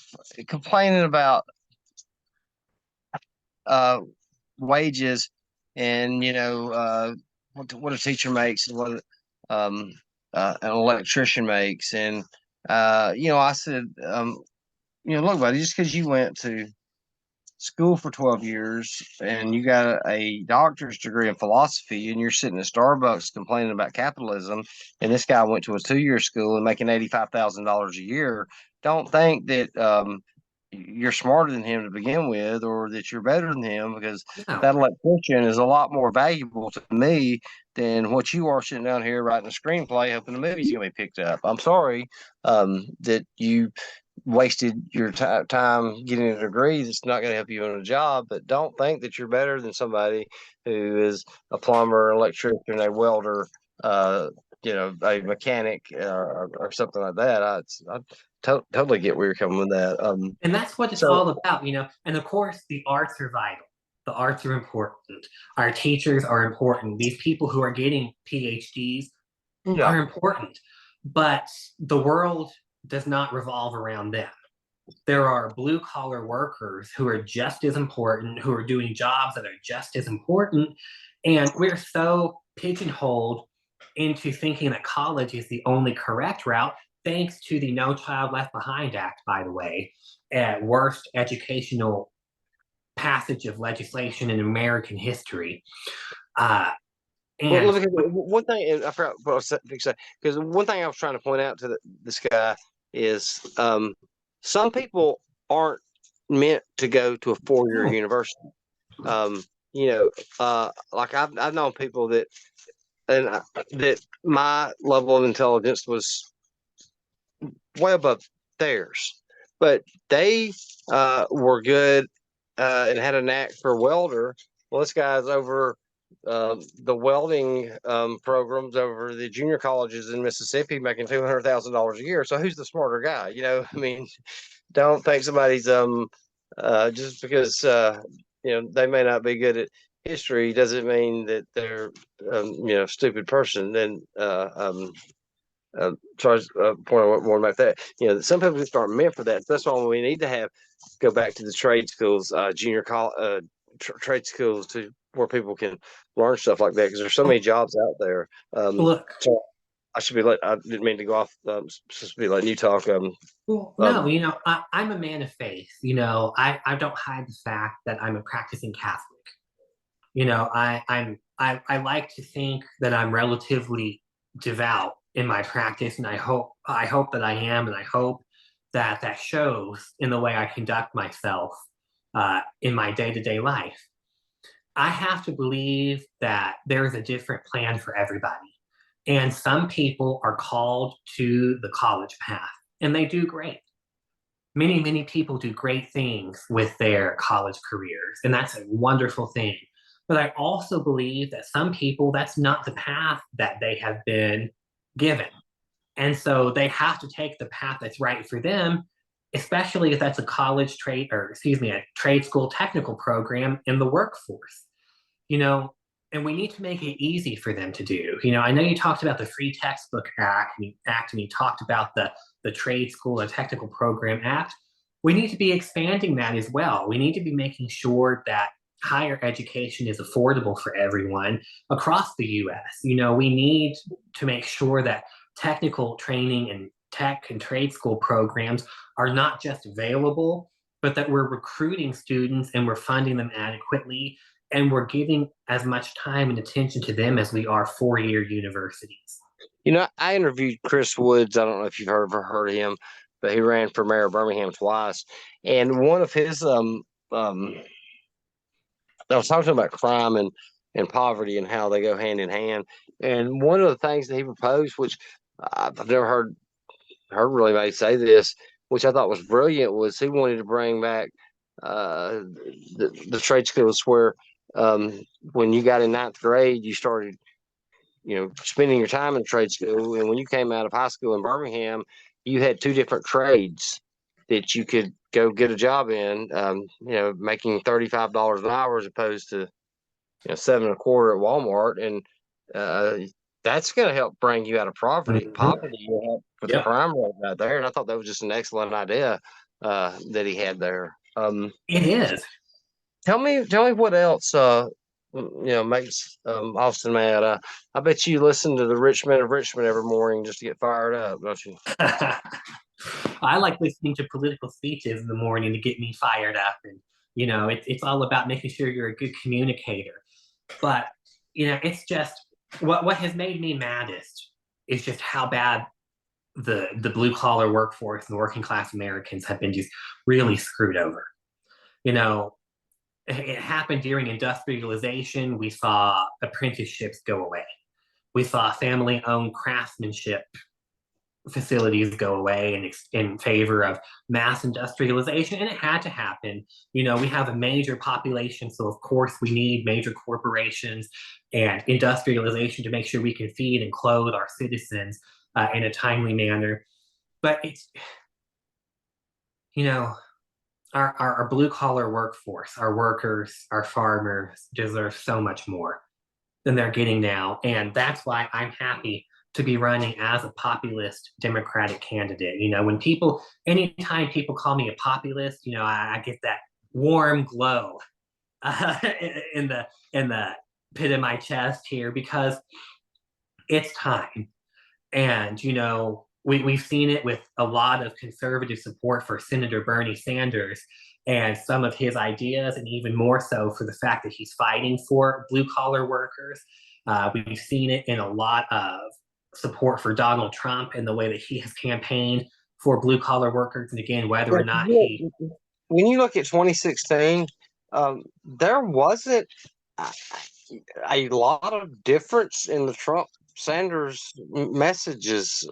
complaining about wages and what a teacher makes and what an electrician makes. And I said, look, buddy, just because you went to school for 12 years and you got a doctor's degree in philosophy and you're sitting at Starbucks complaining about capitalism, and this guy went to a 2-year school and making $85,000 a year, don't think that you're smarter than him to begin with, or that you're better than him, because that electrician is a lot more valuable to me than what you are sitting down here writing a screenplay hoping the movie's going to be picked up. I'm sorry that you wasted your time getting a degree that's not going to help you in a job, but don't think that you're better than somebody who is a plumber, electrician, a welder, a mechanic, or something like that. I totally get where you're coming with that. And that's what it's all about, And of course, the arts are vital. The arts are important. Our teachers are important. These people who are getting PhDs are important. But the world does not revolve around them. There are blue collar workers who are just as important, who are doing jobs that are just as important. And we're so pigeonholed into thinking that college is the only correct route, thanks to the No Child Left Behind Act, by the way, worst educational passage of legislation in American history. Uh, Well, and look at one thing, and I forgot what I was saying, because one thing I was trying to point out to this guy is some people aren't meant to go to a 4-year university. Um, you know, like I've known people that, that my level of intelligence was way above theirs, but they were good and had a knack for welder. Well, this guy's over the welding programs over the junior colleges in Mississippi, making $200,000 a year. So who's the smarter guy? I mean, don't think somebody's just because they may not be good at history doesn't mean that they're stupid person. Then sorry, point I want to make that some people just aren't meant for that. So that's why we need to go back to the trade schools, junior college, trade schools to where people can learn stuff like that because there's so many jobs out there. look, So I didn't mean to go off. Supposed to be letting you talk. well, no, I'm a man of faith. I don't hide the fact that I'm a practicing Catholic. I like to think that I'm relatively devout in my practice, and I hope that I am, and I hope that that shows in the way I conduct myself in my day-to-day life. I have to believe that there is a different plan for everybody, and some people are called to the college path, and they do great. Many people do great things with their college careers, and that's a wonderful thing. But I also believe that some people, that's not the path that they have been given. And so they have to take the path that's right for them, especially if that's a college trade, or excuse me, a trade school technical program in the workforce. You know, and we need to make it easy for them to do. I know you talked about the Free Textbook Act, and you talked about the Trade School and Technical Program Act. We need to be expanding that as well. We need to be making sure that higher education is affordable for everyone across the US. We need to make sure that technical training and tech and trade school programs are not just available, but that we're recruiting students and we're funding them adequately and we're giving as much time and attention to them as we are 4-year universities. I interviewed Chris Woods. I don't know if you've heard of him, but he ran for mayor of Birmingham twice. And one of his I was talking about crime and poverty and how they go hand in hand. And one of the things that he proposed, which I've never heard really anybody say this, which I thought was brilliant, was he wanted to bring back the trade schools where when you got in 9th grade, you started spending your time in trade school, and when you came out of high school in Birmingham, you had 2 different trades that you could go get a job in, making $35 an hour as opposed to $7.25 at Walmart, and that's going to help bring you out of poverty. Mm-hmm. Poverty will help with the crime rate out there, and I thought that was just an excellent idea that he had there. It is. Tell me what else makes Austin mad. I bet you listen to the Rich Men of Richmond every morning just to get fired up, don't you? I like listening to political speeches in the morning to get me fired up, and it's all about making sure you're a good communicator. But it's just what has made me maddest is just how bad the blue collar workforce and the working class Americans have been just really screwed over. It happened during industrialization. We saw apprenticeships go away. We saw family owned craftsmanship facilities go away in favor of mass industrialization, and it had to happen. We have a major population, so of course we need major corporations and industrialization to make sure we can feed and clothe our citizens in a timely manner. But it's our blue collar workforce, our workers, our farmers deserve so much more than they're getting now, and that's why I'm happy to be running as a populist Democratic candidate. Anytime people call me a populist, I get that warm glow in the pit of my chest here, because it's time. And we've seen it with a lot of conservative support for Senator Bernie Sanders and some of his ideas, and even more so for the fact that he's fighting for blue collar workers. We've seen it in a lot of support for Donald Trump and the way that he has campaigned for blue collar workers. And again, whether or not he. When you look at 2016, there wasn't a lot of difference in the Trump Sanders messages.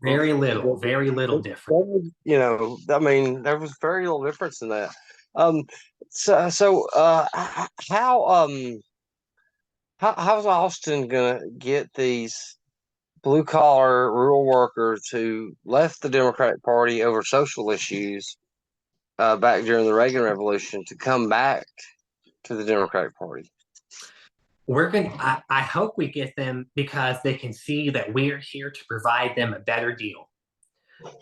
Very little different. You know, I mean, there was very little difference in that. Um, so how's Austin gonna get these blue collar rural workers who left the Democratic Party over social issues back during the Reagan Revolution to come back to the Democratic Party? I hope we get them because they can see that we're here to provide them a better deal.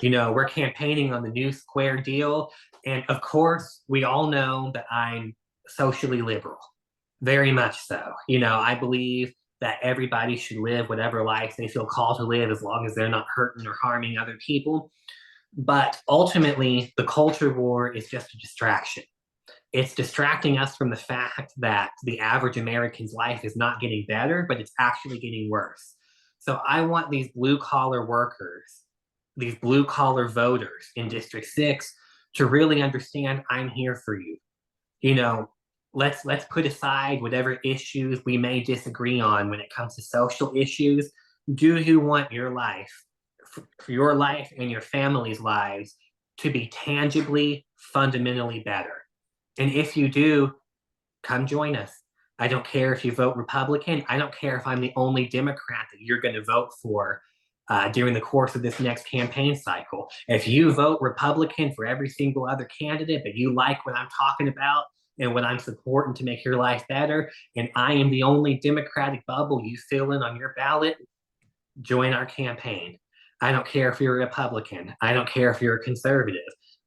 You know, we're campaigning on the new square deal. And of course, we all know that I'm socially liberal, very much so. You know, I believe that everybody should live whatever life they feel called to live as long as they're not hurting or harming other people. But ultimately, the culture war is just a distraction. It's distracting us from the fact that the average American's life is not getting better, but it's actually getting worse. So I want these blue collar workers, these blue collar voters in District 6 to really understand I'm here for you. You know, let's put aside whatever issues we may disagree on when it comes to social issues. Do you want your life, for your life and your family's lives to be tangibly, fundamentally better? And if you do, come join us. I don't care if you vote Republican. I don't care if I'm the only Democrat that you're going to vote for during the course of this next campaign cycle. If you vote Republican for every single other candidate, but you like what I'm talking about and what I'm supporting to make your life better, and I am the only Democratic bubble you fill in on your ballot, join our campaign. I don't care if you're a Republican. I don't care if you're a conservative.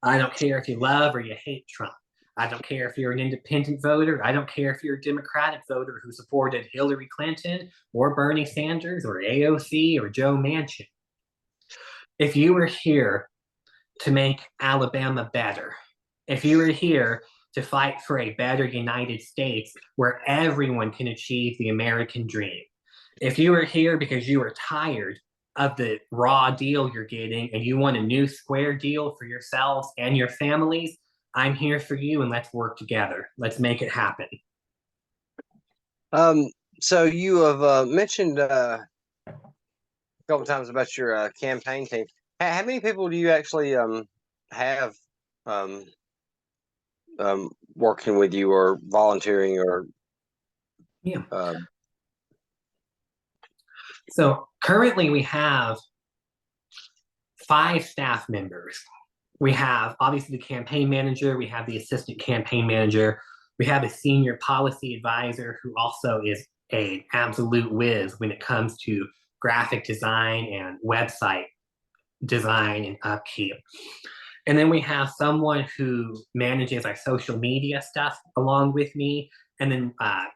I don't care if you love or you hate Trump. I don't care if you're an independent voter. I don't care if you're a Democratic voter who supported Hillary Clinton or Bernie Sanders or AOC or Joe Manchin. If you were here to make Alabama better, if you were here to fight for a better United States where everyone can achieve the American dream, if you were here because you were tired of the raw deal you're getting and you want a new square deal for yourselves and your families, I'm here for you, and let's work together. Let's make it happen. So you have mentioned a couple times about your campaign team. How many people do you actually have um, working with you or volunteering or? Yeah. So currently we have 5 staff members. We have obviously the campaign manager, we have the assistant campaign manager, we have a senior policy advisor who also is an absolute whiz when it comes to graphic design and website design and upkeep. And then we have someone who manages our social media stuff along with me. And then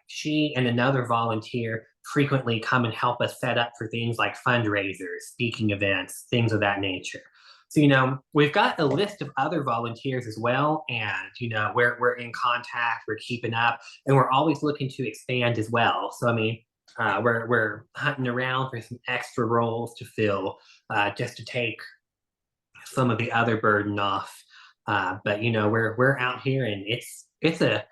she and another volunteer frequently come and help us set up for things like fundraisers, speaking events, things of that nature. So, you know, we've got a list of other volunteers as well. And, you know, we're in contact, we're keeping up, and we're always looking to expand as well. So, I mean, we're hunting around for some extra roles to fill just to take some of the other burden off. But, you know, we're out here and it's a,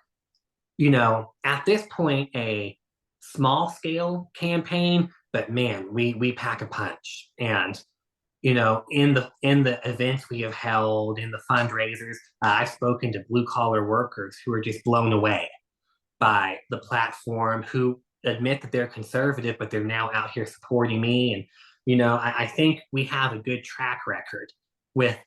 you know, at this point, a small scale campaign, but man, we pack a punch. And you know, in the events we have held, in the fundraisers, I've spoken to blue collar workers who are just blown away by the platform, who admit that they're conservative, but they're now out here supporting me. And you know, I think we have a good track record with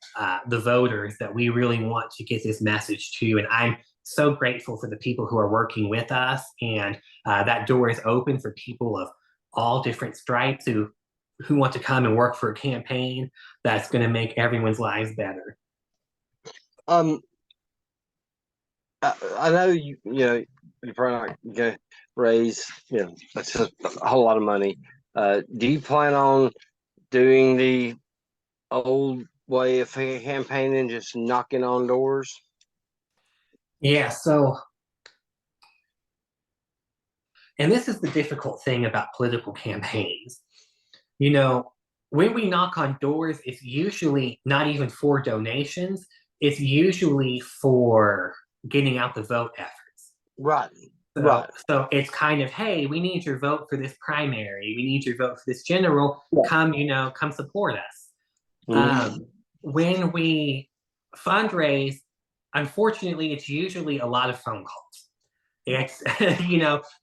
the voters that we really want to get this message to. And I'm so grateful for the people who are working with us. And that door is open for people of all different stripes who want to come and work for a campaign that's going to make everyone's lives better. I know you know you're probably not going to raise that's a whole lot of money. Do you plan on doing the old way of campaigning, just knocking on doors? Yeah, so, and this is the difficult thing about political campaigns. You know, when we knock on doors, it's usually not even for donations, it's usually for getting out the vote efforts. Right. So, Right. so it's kind of, hey, we need your vote for this primary. We need your vote for this general. Yeah. Come support us. Mhm. When we fundraise, unfortunately, it's usually a lot of phone calls. It's,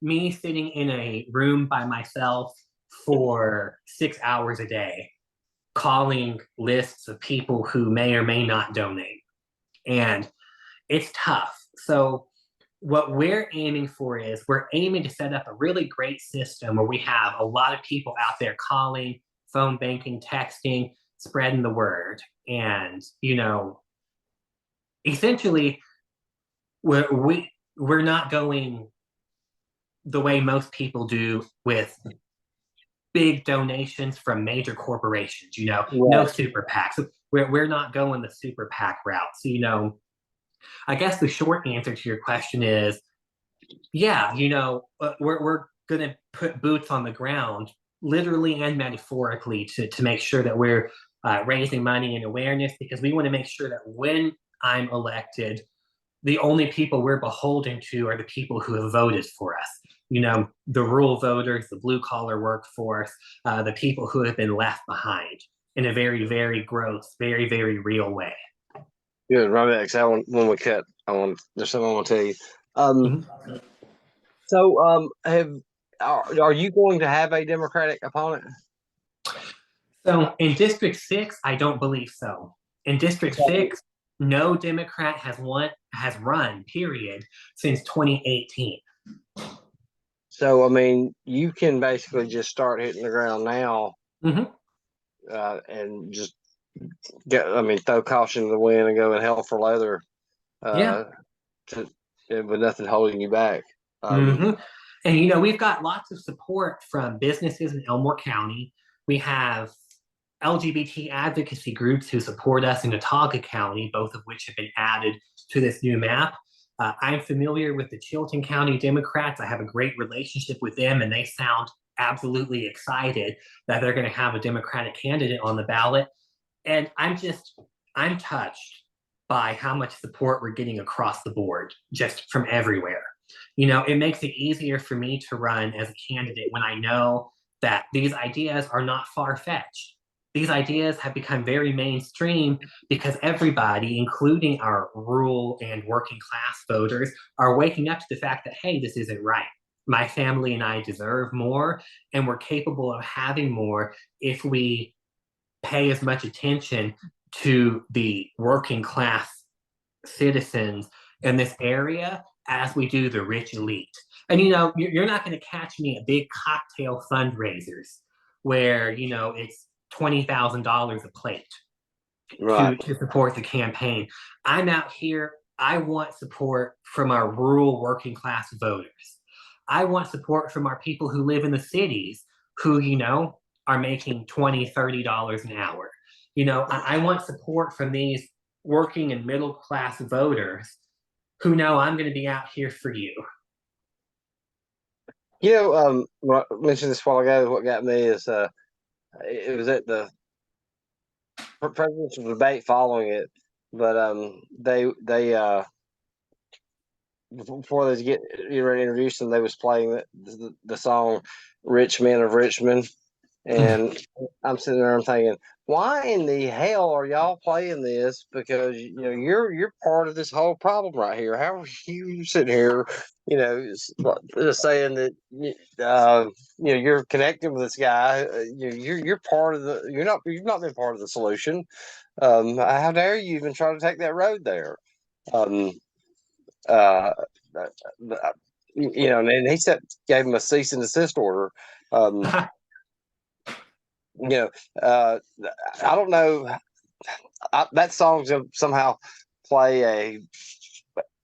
me sitting in a room by myself for 6 hours a day, calling lists of people who may or may not donate. And it's tough. So, what we're aiming for is we're aiming to set up a really great system where we have a lot of people out there calling, phone banking, texting, spreading the word. And, essentially, we're not going the way most people do with big donations from major corporations, no Right. super PACs. We're not going the super PAC route. So, I guess the short answer to your question is, yeah, we're going to put boots on the ground, literally and metaphorically, to make sure that we're raising money and awareness, because we want to make sure that when I'm elected, the only people we're beholden to are the people who have voted for us. The rural voters, the blue collar workforce, the people who have been left behind in a very, very gross, very, very real way. Good. Right back. So when we cut, there's something I want to tell you. Mhm. So are you going to have a Democratic opponent? So in District 6, I don't believe so. In District 6, no Democrat has run, period, since 2018. So I mean, you can basically just start hitting the ground now, Mm-hmm. and just throw caution to the wind and go in hell for leather, Yeah. uh, to, with nothing holding you back. Mm-hmm. And we've got lots of support from businesses in Elmore County. We have LGBT advocacy groups who support us in Watauga County, both of which have been added to this new map. I'm familiar with the Chilton County Democrats. I have a great relationship with them, and they sound absolutely excited that they're going to have a Democratic candidate on the ballot. And I'm touched by how much support we're getting across the board, just from everywhere. It makes it easier for me to run as a candidate when I know that these ideas are not far fetched. These ideas have become very mainstream because everybody, including our rural and working class voters, are waking up to the fact that, hey, this isn't right. My family and I deserve more, and we're capable of having more if we pay as much attention to the working class citizens in this area as we do the rich elite. And you're not going to catch me at big cocktail fundraisers where it's $20,000 a plate Right. to support the campaign. I'm out here. I want support from our rural working class voters. I want support from our people who live in the cities who, are making $20, $30 an hour. I want support from these working and middle class voters who know I'm going to be out here for you. I mentioned this a while ago. What got me is it was at the presidential debate following it, but they before they get ready to introduce them, they was playing the song "Rich Men of Richmond," and I'm sitting there, I'm thinking, why in the hell are y'all playing this? Because you're part of this whole problem right here. How are you sitting here, just saying that you're connecting with this guy. You're part of the. You've not been part of the solution. How dare you even try to take that road there? Um, uh, and he gave him a cease and desist order. Um, you know, uh, I don't know. That song's gonna somehow play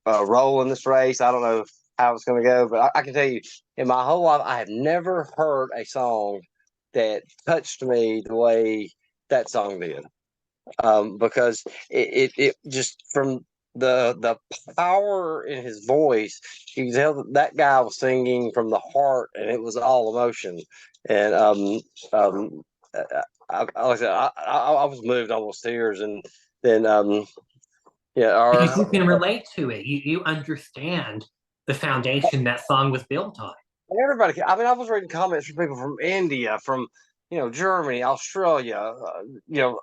a role in this race. I don't know how it's going to go, but I can tell you, in my whole life, I have never heard a song that touched me the way that song did. because it just from the power in his voice, you can tell that guy was singing from the heart, and it was all emotion. And like I said, I was moved almost tears, and then yeah, Because you can relate to it. You understand the foundation that song was built on. everybody. I mean, I was reading comments from people from India, from Germany, Australia,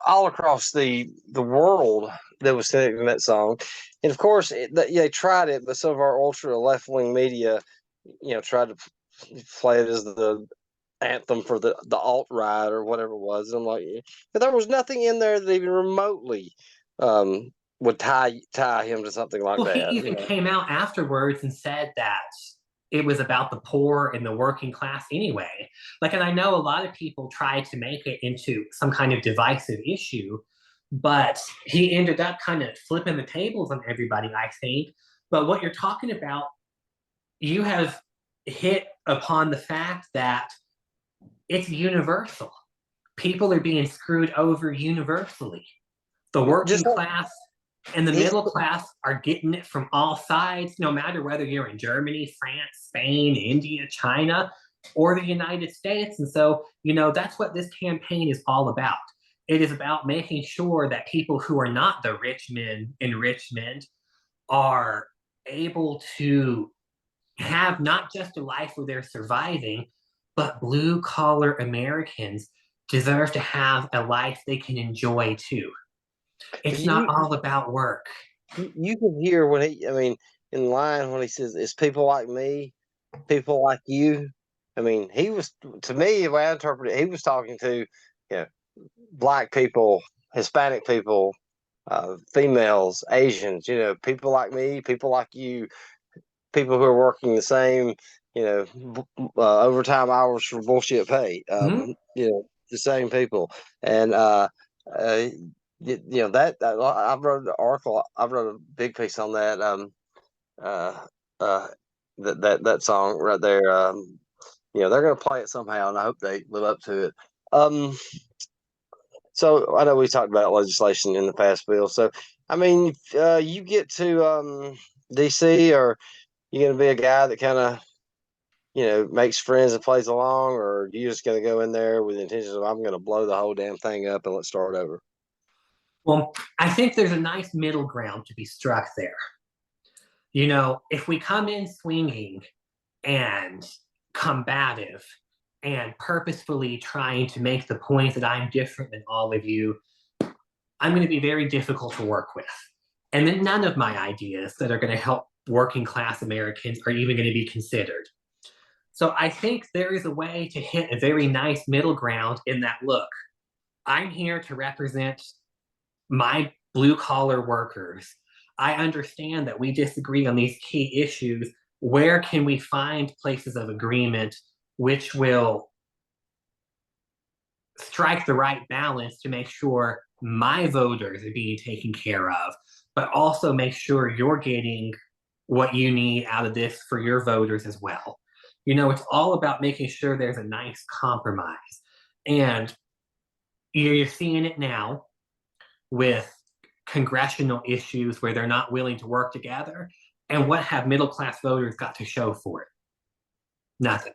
all across the world that was singing that song, and of course they tried it, but some of our ultra left wing media, tried to play it as the anthem for the alt right or whatever it was. And I'm like, but there was nothing in there that even remotely um, would tie him to something like Well, he that. even came out afterwards and said that it was about the poor and the working class anyway. Like, and I know a lot of people tried to make it into some kind of divisive issue, but he ended up kind of flipping the tables on everybody, I think. But what you're talking about, you have hit upon the fact that it's universal. People are being screwed over universally. The working Just like class and the he, middle class are getting it from all sides, no matter whether you're in Germany, France, Spain, India, China, or the United States. And so, that's what this campaign is all about. It is about making sure that people who are not the rich men enrichment are able to have not just a life where they're surviving, but blue collar Americans deserve to have a life they can enjoy too. It's not you all about work. you can hear when I mean, in line when he says, "It's people like me, people like you." I mean, he was to me the way I interpret it, he was talking to you know black people, Hispanic people, females, Asians, people like me, people like you, people who are working the same, overtime hours for bullshit pay. Mm-hmm. The same people, and uh, I've wrote an article. I've wrote a big piece on that. Uh, uh, that song right there. They're going to play it somehow, and I hope they live up to it. Um, so I know we talked about legislation in the past, Bill. So I mean, you get to DC, or you going to be a guy that kind of makes friends and plays along, or are you just going to go in there with the intentions of I'm going to blow the whole damn thing up and let's start over? Well, I think there's a nice middle ground to be struck there. If we come in swinging and combative and purposefully trying to make the point that I'm different than all of you, I'm going to be very difficult to work with. And then none of my ideas that are going to help working class Americans are even going to be considered. So I think there is a way to hit a very nice middle ground in that look. I'm here to represent my blue collar workers. I understand that we disagree on these key issues. Where can we find places of agreement which will strike the right balance to make sure my voters are being taken care of, but also make sure you're getting what you need out of this for your voters as well? It's all about making sure there's a nice compromise. And you're seeing it now with congressional issues where they're not willing to work together. And what have middle class voters got to show for it? Nothing.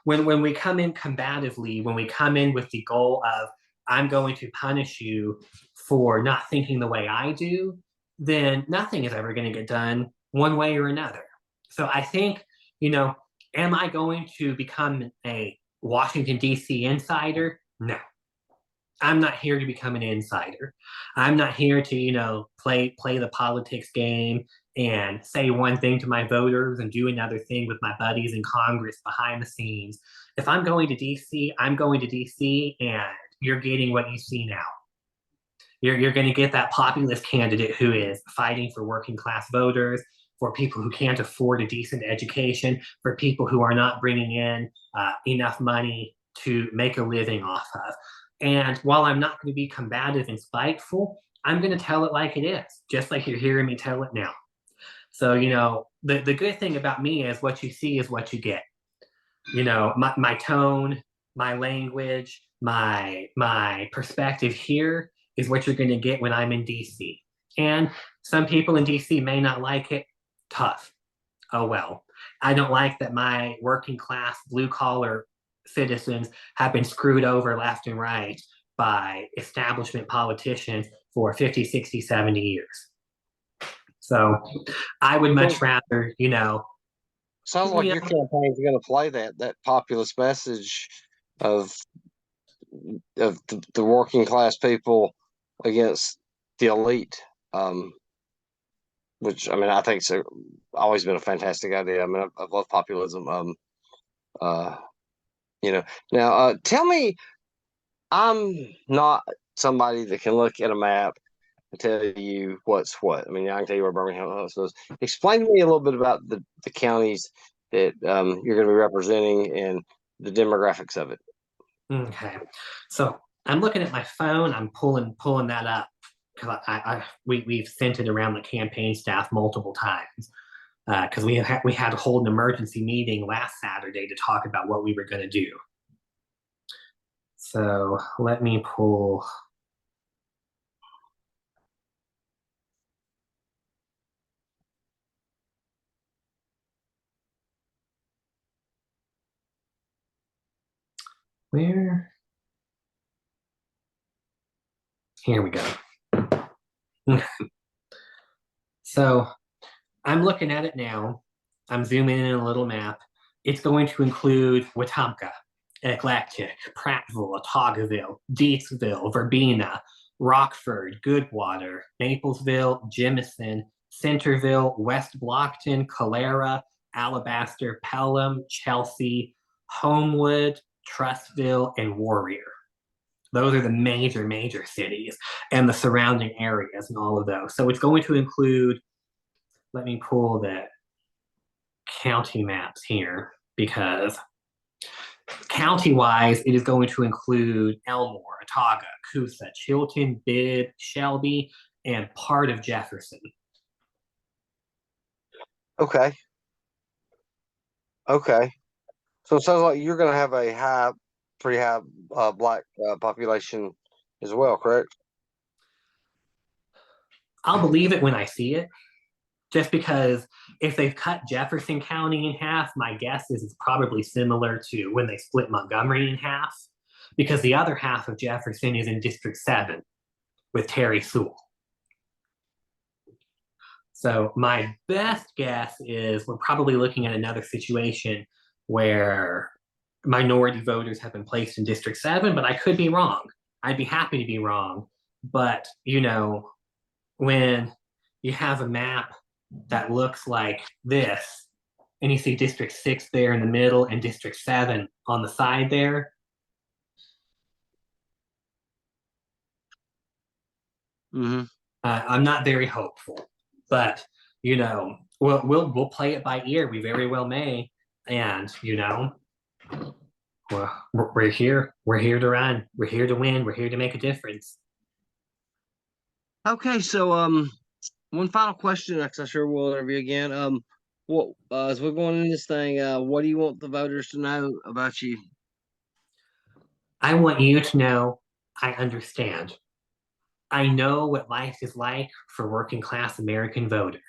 When we come in combatively, when we come in with the goal of I'm going to punish you for not thinking the way I do, then nothing is ever going to get done one way or another. So I think, am I going to become a Washington, D.C. insider? No. I'm not here to become an insider. I'm not here to, play the politics game and say one thing to my voters and do another thing with my buddies in Congress behind the scenes. If I'm going to DC, I'm going to DC, and you're getting what you see now. You're going to get that populist candidate who is fighting for working class voters, for people who can't afford a decent education, for people who are not bringing in enough money to make a living off of. And while I'm not going to be combative and spiteful, I'm going to tell it like it is, just like you're hearing me tell it now. So, the good thing about me is what you see is what you get. My tone, my language, my perspective here is what you're going to get when I'm in DC. And some people in DC may not like it. Tough. Oh well. I don't like that my working class blue collar citizens have been screwed over left and right by establishment politicians for 50, 60, 70 years. So I would much rather, sounds like your campaign is going to play that populist message of the working class people against the elite, which I mean I think it's always been a fantastic idea. I mean I love populism. Now tell me, I'm not somebody that can look at a map and tell you what's what. I mean I can tell you where Birmingham is. Explain to me a little bit about the counties that you're going to be representing and the demographics of it. Okay, so I'm looking at my phone. I'm pulling that up because we've sent it around the campaign staff multiple times because we had to hold an emergency meeting last Saturday to talk about what we were going to do. So let me pull. Where? Here we go. So I'm looking at it now. I'm zooming in a little map. It's going to include Wetumpka, Eclectic, Prattville, Otagoville, Deatsville, Verbena, Rockford, Goodwater, Maplesville, Jemison, Centerville, West Blockton, Calera, Alabaster, Pelham, Chelsea, Homewood, Trustville, and Warrior. Those are the major cities and the surrounding areas and all of those. So it's going to include, let me pull the county maps here because county-wise, it is going to include Elmore, Otaga, Coosa, Chilton, Bibb, Shelby, and part of Jefferson. Okay. So it sounds like you're going to have a pretty high black population as well, correct? I'll believe it when I see it. Just because if they've cut Jefferson County in half, my guess is it's probably similar to when they split Montgomery in half, because the other half of Jefferson is in District 7 with Terry Sewell. So my best guess is we're probably looking at another situation where minority voters have been placed in District 7, but I could be wrong. I'd be happy to be wrong. But, when you have a map that looks like this, and you see District 6 there in the middle and District 7 on the side there. I'm not very hopeful, but we'll play it by ear. We very well may, and we're here. We're here to run. We're here to win. We're here to make a difference. Okay, so one final question, because I'm sure we'll interview again. What as we're going into this thing, what do you want the voters to know about you? I want you to know I understand. I know what life is like for working class American voters.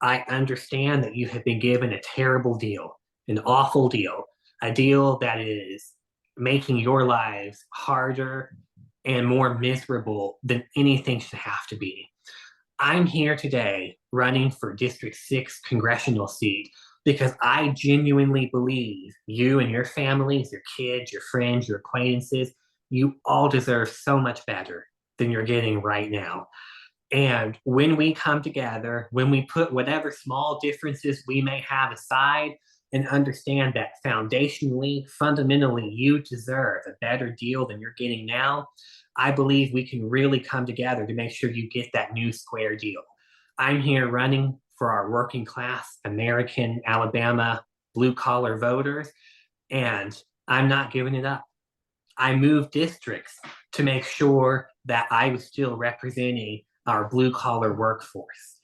I understand that you have been given a terrible deal, an awful deal, a deal that is making your lives harder and more miserable than anything should have to be. I'm here today running for District 6 congressional seat because I genuinely believe you and your families, your kids, your friends, your acquaintances, you all deserve so much better than you're getting right now. And when we come together, when we put whatever small differences we may have aside and understand that foundationally, fundamentally, you deserve a better deal than you're getting now, I believe we can really come together to make sure you get that new square deal. I'm here running for our working class American, Alabama, blue collar voters, and I'm not giving it up. I moved districts to make sure that I was still representing our blue collar workforce.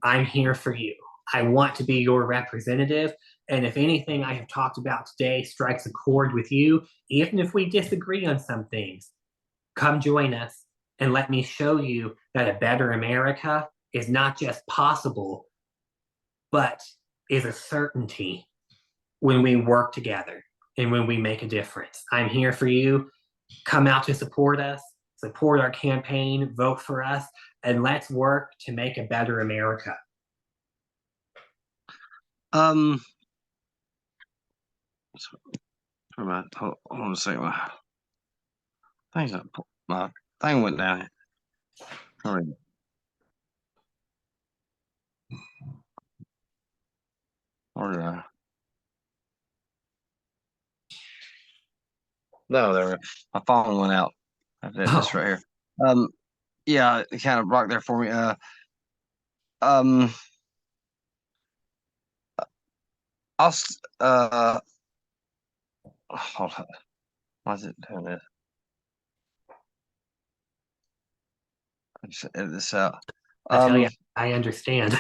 I'm here for you. I want to be your representative. And if anything I have talked about today strikes a chord with you, even if we disagree on some things, come join us and let me show you that a better America is not just possible, but is a certainty when we work together and when we make a difference. I'm here for you. Come out to support us, support our campaign, vote for us, and let's work to make a better America. Um, hold on a second. My thing went down. Sorry. Or did I? No, there. My phone went out. I've got this right here. Yeah, it kind of rocked there for me. Um, I'll. Hold on. Why is it doing this? I just edit this out. I tell you, I understand.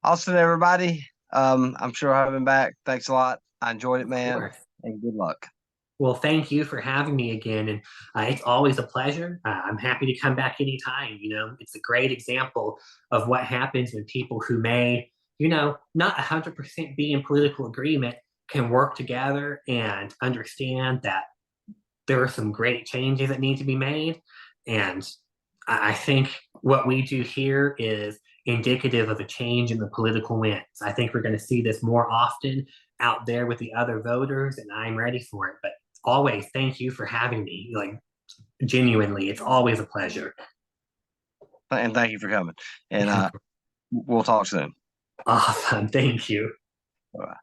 Austin, everybody. I'm sure I'll have him back. Thanks a lot. I enjoyed it, man. And good luck. Well, thank you for having me again. And it's always a pleasure. I'm happy to come back anytime. It's a great example of what happens when people who may, not 100% be in political agreement can work together and understand that there are some great changes that need to be made. And I think what we do here is indicative of a change in the political winds. I think we're going to see this more often out there with the other voters, and I'm ready for it. But always, thank you for having me. Like, genuinely, it's always a pleasure. And thank you for coming. And we'll talk soon. Awesome. Thank you. Bye.